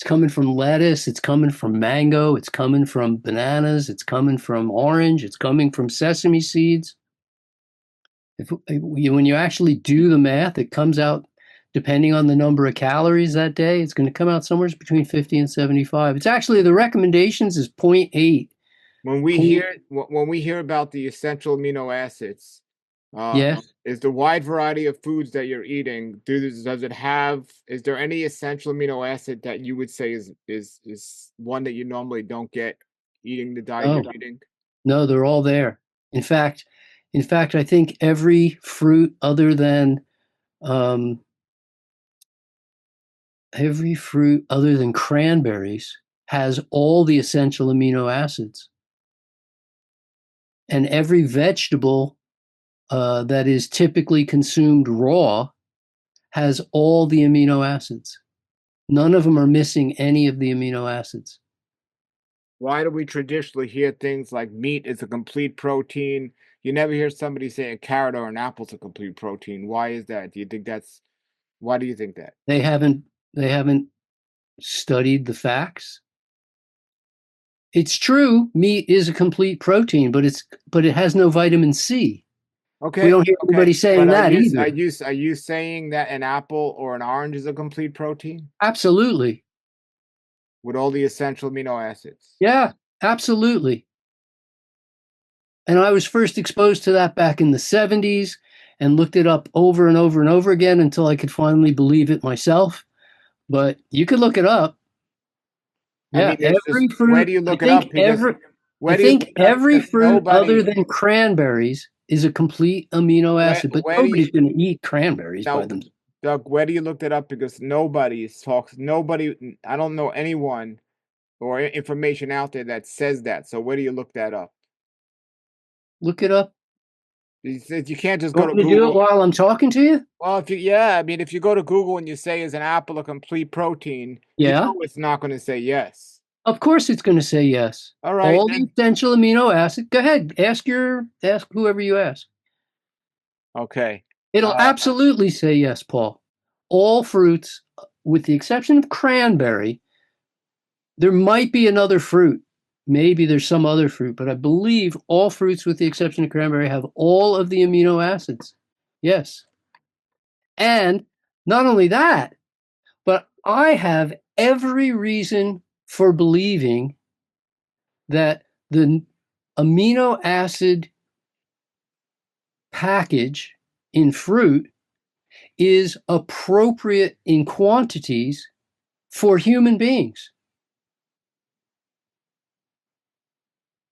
It's coming from lettuce. It's coming from mango. It's coming from bananas. It's coming from orange. It's coming from sesame seeds. When you actually do the math, it comes out, depending on the number of calories that day, it's going to come out somewhere between 50 and 75. It's actually, the recommendations is zero point 0.8. When we hear about the essential amino acids, Yes. is the wide variety of foods that you're eating, does it have, is there any essential amino acid that you would say is one that you normally don't get eating the diet Oh, you're eating? no, they're all there. In fact, I think um, every fruit other than cranberries has all the essential amino acids, and every vegetable that is typically consumed raw has all the amino acids. None of them are missing any of the amino acids. Why do we traditionally hear things like meat is a complete protein? You never hear somebody say a carrot or an apple's a complete protein. Why is that? Why do you think that? They haven't they haven't studied the facts. It's true, meat is a complete protein, but it has no vitamin C. We Okay, don't hear okay. anybody But saying that either. are you saying that an apple or an orange is a complete protein Absolutely. with all the essential amino acids? Yeah, absolutely. And I was first exposed to that back in the 70s and looked it up over and over and over again until I could finally believe it myself. But you could look it up. I mean, Yeah, it's just where do you look it up? Because I where do you look think it up? every Because fruit other than cranberries is a complete amino acid, but where do you nobody's going to eat cranberries by now, themselves. Doug, where do you look that up? Because nobody, I don't know anyone or information out there that says that. So where do you look that up? Look it up. You said you can't just You go to want me to do it Google. while I'm talking to you? Well, yeah, I mean, if you go to Google and you say, is an apple a complete protein? You Yeah. know it's not going to say yes. Of course it's going to say yes. All right, All the then. essential amino acids. Go ahead. Ask whoever you ask. Okay. It'll Uh, absolutely say yes, Paul. All fruits, with the exception of cranberry, there might be another fruit. Maybe there's some other fruit, but I believe all fruits, with the exception of cranberry, have all of the amino acids. Yes. And not only that, but I have every reason for believing that the amino acid package in fruit is appropriate in quantities for human beings.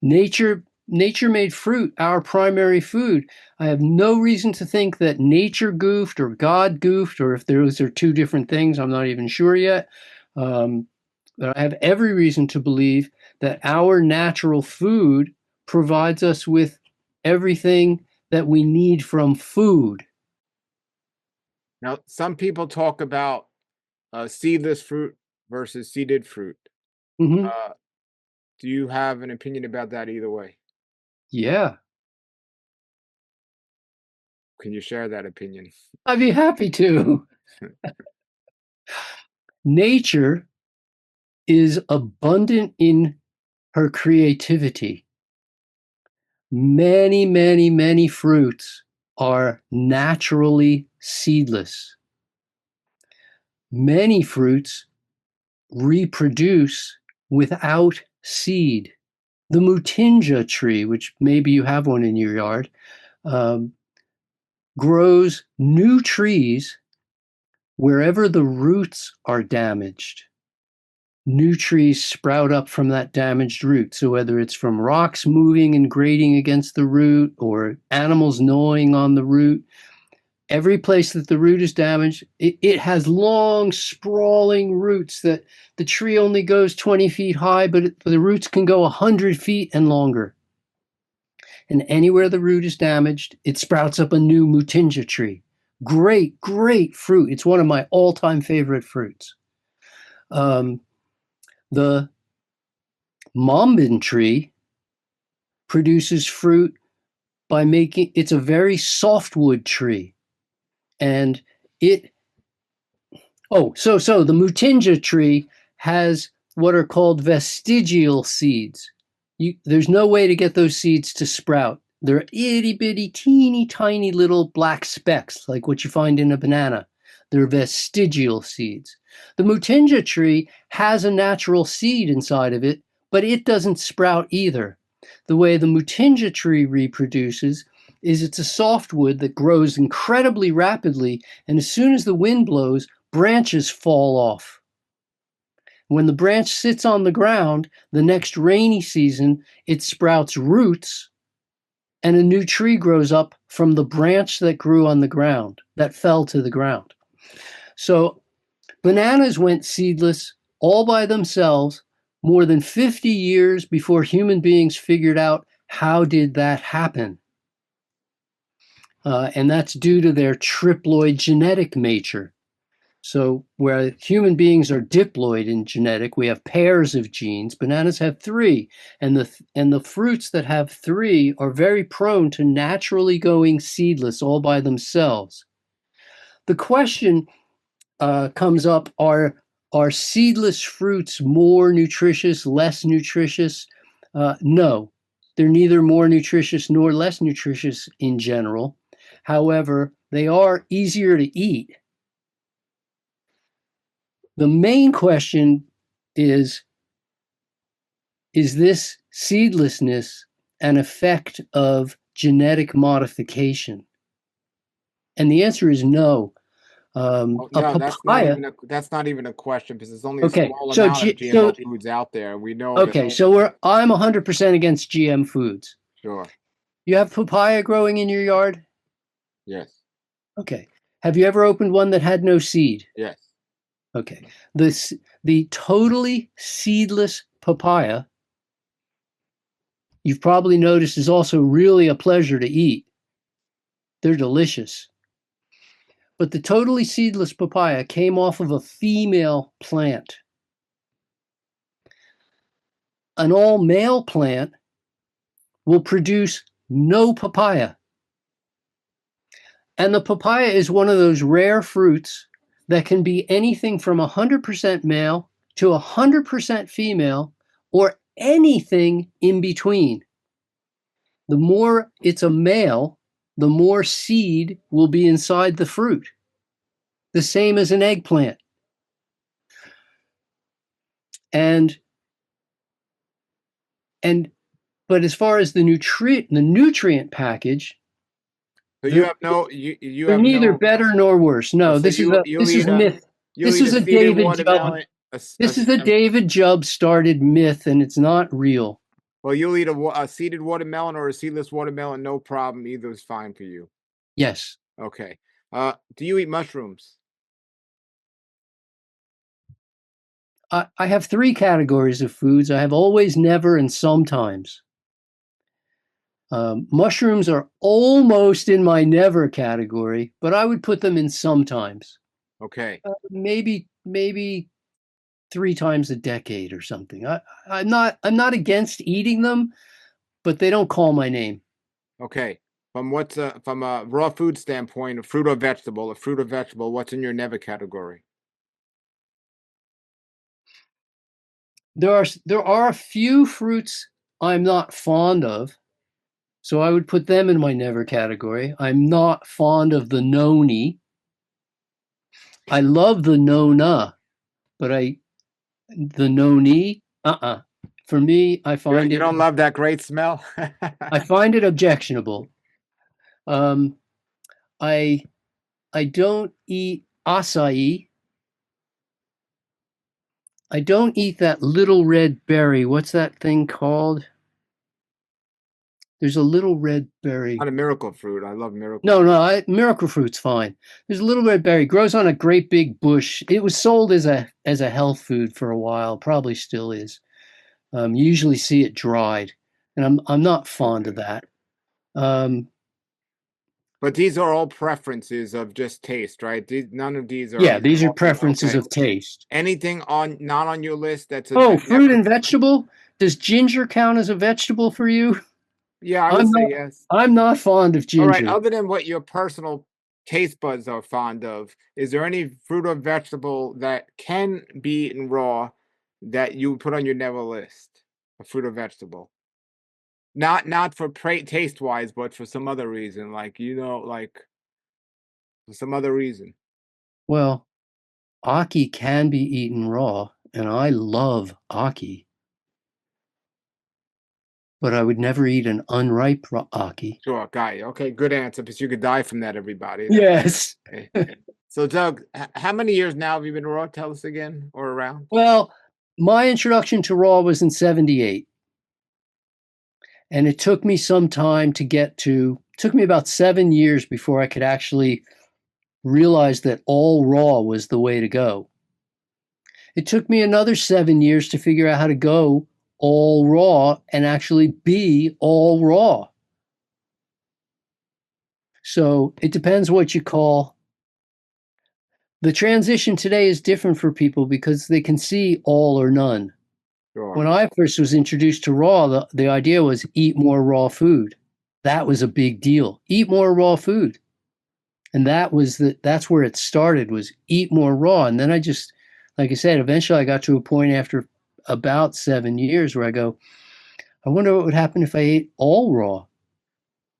Nature made fruit our primary food. I have no reason to think that nature goofed or God goofed, or if those are two different things, I'm not even sure yet. Um, but I have every reason to believe that our natural food provides us with everything that we need from food. Now, some people talk about seedless fruit versus seeded fruit. Hmm. Uh, do you have an opinion about that either way? Yeah, Can you share that opinion? I'd be happy to. Nature is abundant in her creativity. Many, many, many fruits are naturally seedless. Many fruits reproduce without seed. The mutinja tree, which maybe you have one in your yard, um, grows new trees wherever the roots are damaged. New trees sprout up from that damaged root. So whether it's from rocks moving and grating against the root or animals gnawing on the root, every place that the root is damaged, it has long, sprawling roots that the tree only goes 20 feet high, but the roots can go 100 feet and longer. And anywhere the root is damaged, it sprouts up a new mutinja tree. Great, great fruit. It's one of my all-time favorite fruits. Um, the mambin tree produces fruit by making it's a very softwood tree, and it oh so the mutinja tree has what are called vestigial seeds. There's no way to get those seeds to sprout. They're itty bitty, teeny tiny little black specks, like what you find in a banana. They're vestigial seeds. The mutinja tree has a natural seed inside of it, but it doesn't sprout either. The way the mutinja tree reproduces is it's a softwood that grows incredibly rapidly, and as soon as the wind blows, branches fall off. When the branch sits on the ground, the next rainy season, it sprouts roots and a new tree grows up from the branch that grew on the ground, that fell to the ground. So bananas went seedless all by themselves more than 50 years before human beings figured out how did that happen. And that's due to their triploid genetic nature. So where human beings are diploid in genetic, we have pairs of genes. Bananas have three, and the fruits that have three are very prone to naturally going seedless all by themselves. The question comes up: Are seedless fruits more nutritious, less nutritious? No, they're neither more nutritious nor less nutritious in general. However, they are easier to eat. The main question is this seedlessness an effect of genetic modification? And the answer is no. Oh, A no, papaya. that's not even a question because there's only a Okay, small so amount of GMO foods out there. We know that. okay, so I'm 100% against GM foods. Sure. You have papaya growing in your yard? Yes. Okay. Have you ever opened one that had no seed? Yes. Okay. The totally seedless papaya, you've probably noticed, is also really a pleasure to eat. They're delicious. But the totally seedless papaya came off of a female plant. An all male plant will produce no papaya. And the papaya is one of those rare fruits that can be anything from 100% male to 100% female or anything in between. The more it's a male, the more seed will be inside the fruit. The same as an eggplant. And but as far as the nutrient package, So you they're have no you they're have neither no. better nor worse. No, So this is myth. you'll This eat is a a seeded David Jubb. watermelon. This is a David Jubb started myth, and it's not real. Well, you'll eat a seeded watermelon or a seedless watermelon, no problem. Either is fine for you. Yes, Okay. Do you eat mushrooms? I have three categories of foods. I have always, never, and sometimes. Mushrooms are almost in my never category, but I would put them in sometimes. Okay. Maybe 3 times a decade or something. I'm not against eating them, but they don't call my name. Okay. From a raw food standpoint, a fruit or vegetable, what's in your never category? There are a few fruits I'm not fond of, so I would put them in my never category. I'm not fond of the noni. I love the nona, but the noni, For me, You don't love that great smell? I find it objectionable. Um, I I don't eat acai. I don't eat that little red berry. What's that thing called? There's a little red berry. Not a miracle fruit. I love miracle No, fruit. no, miracle fruit's fine. There's a little red berry, grows on a great big bush. It was sold as a health food for a while, probably still is. You usually see it dried, and I'm not fond of Okay. that. Um, But these are all preferences of just taste, right? None of these yeah, are these are healthy. preferences Okay. of taste. Anything on not on your list that's a Oh, fruit definite. and vegetable. Does ginger count as a vegetable for you? Yeah, I would I'm say not. yes. I'm not fond of All right. ginger. Other than what your personal taste buds are fond of, is there any fruit or vegetable that can be eaten raw that you would put on your never list? A fruit or vegetable? Not for taste wise, but for some other reason, like like for some other reason. Well, Aki can be eaten raw, and I love Aki, but I would never eat an unripe Aki. Sure, got you. Okay, good answer, because you could die from that, everybody. Yes. Okay. So, Doug, how many years now have you been raw? Tell us again, or around? Well, my introduction to raw was in 78. And it took me some time to took me about 7 years before I could actually realize that all raw was the way to go. It took me another 7 years to figure out how to go all raw and actually be all raw. So it depends what you call. The transition today is different for people because they can see all or none. Sure. When I first was introduced to raw, the idea was eat more raw food. That was a big deal. Eat more raw food. And that's where it started, was eat more raw. And then I just, like I said, eventually I got to a point after about 7 years where I go, I wonder what would happen if I ate all raw.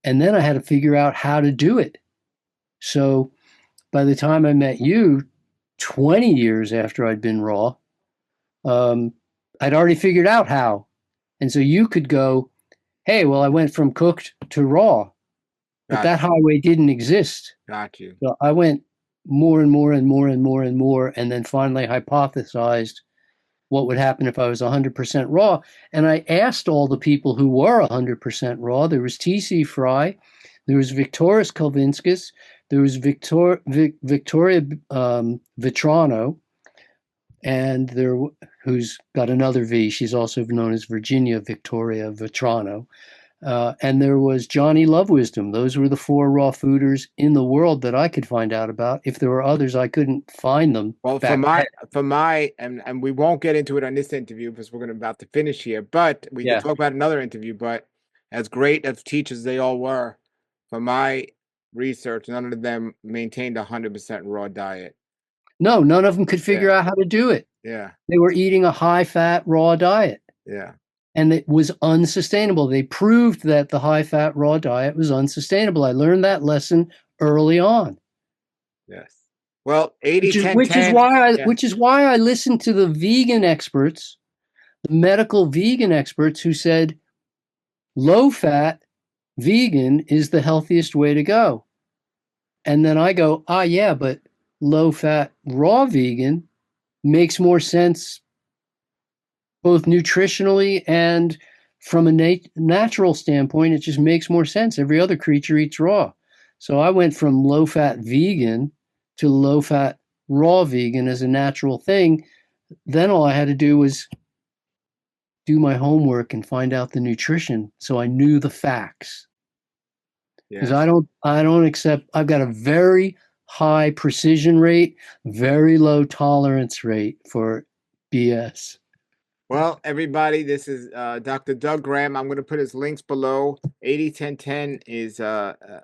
And then I had to figure out how to do it. So by the time I met you, 20 years after I'd been raw, um, I'd already figured out how. And so you could go, hey, well, I went from cooked to raw, but Got that you. highway didn't exist. Got you. So I went more and more and more and more and more, and then finally hypothesized what would happen if I was 100% raw. And I asked all the people who were 100% raw. There was T.C. Fry, there was Victoris Kalvinskis, there was Victoria Vitrano, and who's got another V. She's also known as Virginia Victoria Vitrano. And there was Johnny Love Wisdom. Those were the four raw fooders in the world that I could find out about. If there were others, I couldn't find them Well, back then. and we won't get into it on this interview because we're about to finish here, but we could Yeah. talk about another interview. But as great as teachers they all were, for my research, none of them maintained a 100% raw diet. No, none of them could figure Yeah, out how to do it. yeah, They were eating a high fat raw diet, yeah. and it was unsustainable. They proved that the high fat raw diet was unsustainable. I learned that lesson early on. Yes. Well, 80, 10, Which is 10. why Yeah. I listened to the vegan experts, the medical vegan experts who said low fat vegan is the healthiest way to go. And then I go, yeah, but low fat raw vegan makes more sense both nutritionally and from a natural standpoint. It just makes more sense. Every other creature eats raw. So I went from low fat vegan to low fat raw vegan as a natural thing. Then all I had to do was do my homework and find out the nutrition so I knew the facts. Because Yes. I don't accept, I've got a very high precision rate, very low tolerance rate for BS. Well, everybody, this is Dr. Doug Graham. I'm going to put his links below. 80-10-10 is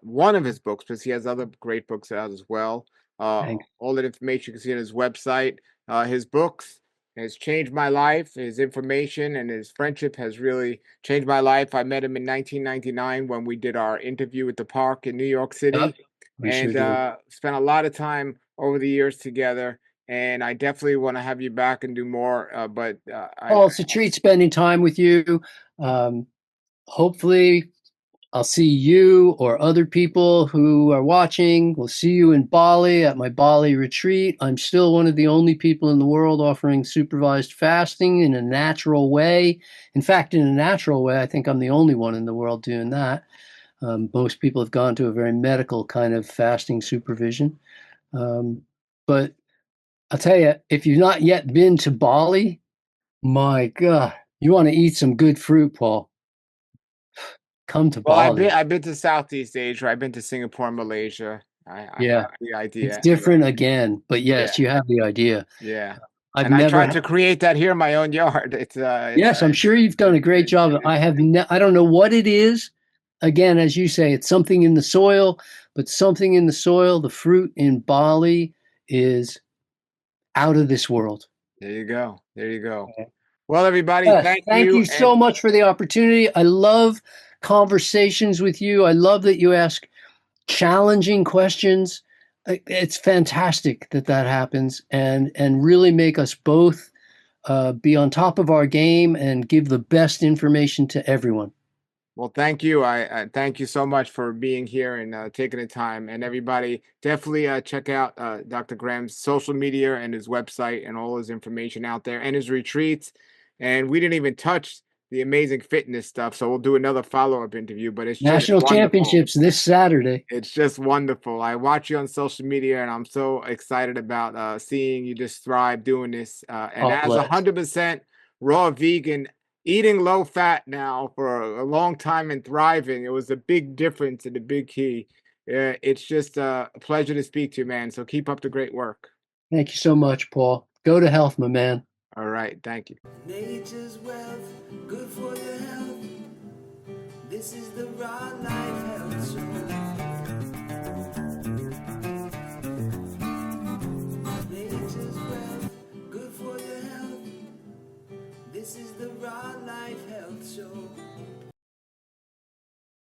one of his books, because he has other great books out as well. Thanks. All that information you can see on his website. His books has changed my life. His information and his friendship has really changed my life. I met him in 1999 when we did our interview at the park in New York City, Yep, we sure and did. spent a lot of time over the years together. And I definitely want to have you back and do more. But Well, it's a treat spending time with you. Um, Hopefully, I'll see you or other people who are watching. We'll see you in Bali at my Bali retreat. I'm still one of the only people in the world offering supervised fasting in a natural way. In fact, in a natural way, I think I'm the only one in the world doing that. Most people have gone to a very medical kind of fasting supervision. Um, but I'll tell you, if you've not yet been to Bali, my God, you want to eat some good fruit, Paul. Come to well, Bali. I've been to Southeast Asia. I've been to Singapore and Malaysia. I have Yeah, the it's idea. different again, but Yeah, yes, you have the idea. yeah. I've And I never tried had. to create that here in my own yard. Yes, I'm sure you've done a great job. I don't know what it is. Again, as you say, it's something in the soil, but something in the soil, the fruit in Bali is out of this world. There you go. There you go. Well, everybody, Yes, thank thank you. you And so much for the opportunity. I love conversations with you. I love that you ask challenging questions. It's fantastic that that happens, and really make us both be on top of our game and give the best information to everyone. well, thank you. I thank you so much for being here and taking the time. And everybody, definitely check out Dr. Graham's social media and his website and all his information out there and his retreats. And we didn't even touch the amazing fitness stuff, so we'll do another follow-up interview. But it's just National wonderful. championships this Saturday. It's just wonderful. I watch you on social media, and I'm so excited about seeing you just thrive doing this. And God as a bless. 100% raw vegan, eating low fat now for a long time and thriving, it was a big difference and a big key. It's just a pleasure to speak to you, man. So keep up the great work. Thank you so much, Paul. Go to health, my man. All right, thank you. Nature's wealth, good for your health. This is the raw life health show.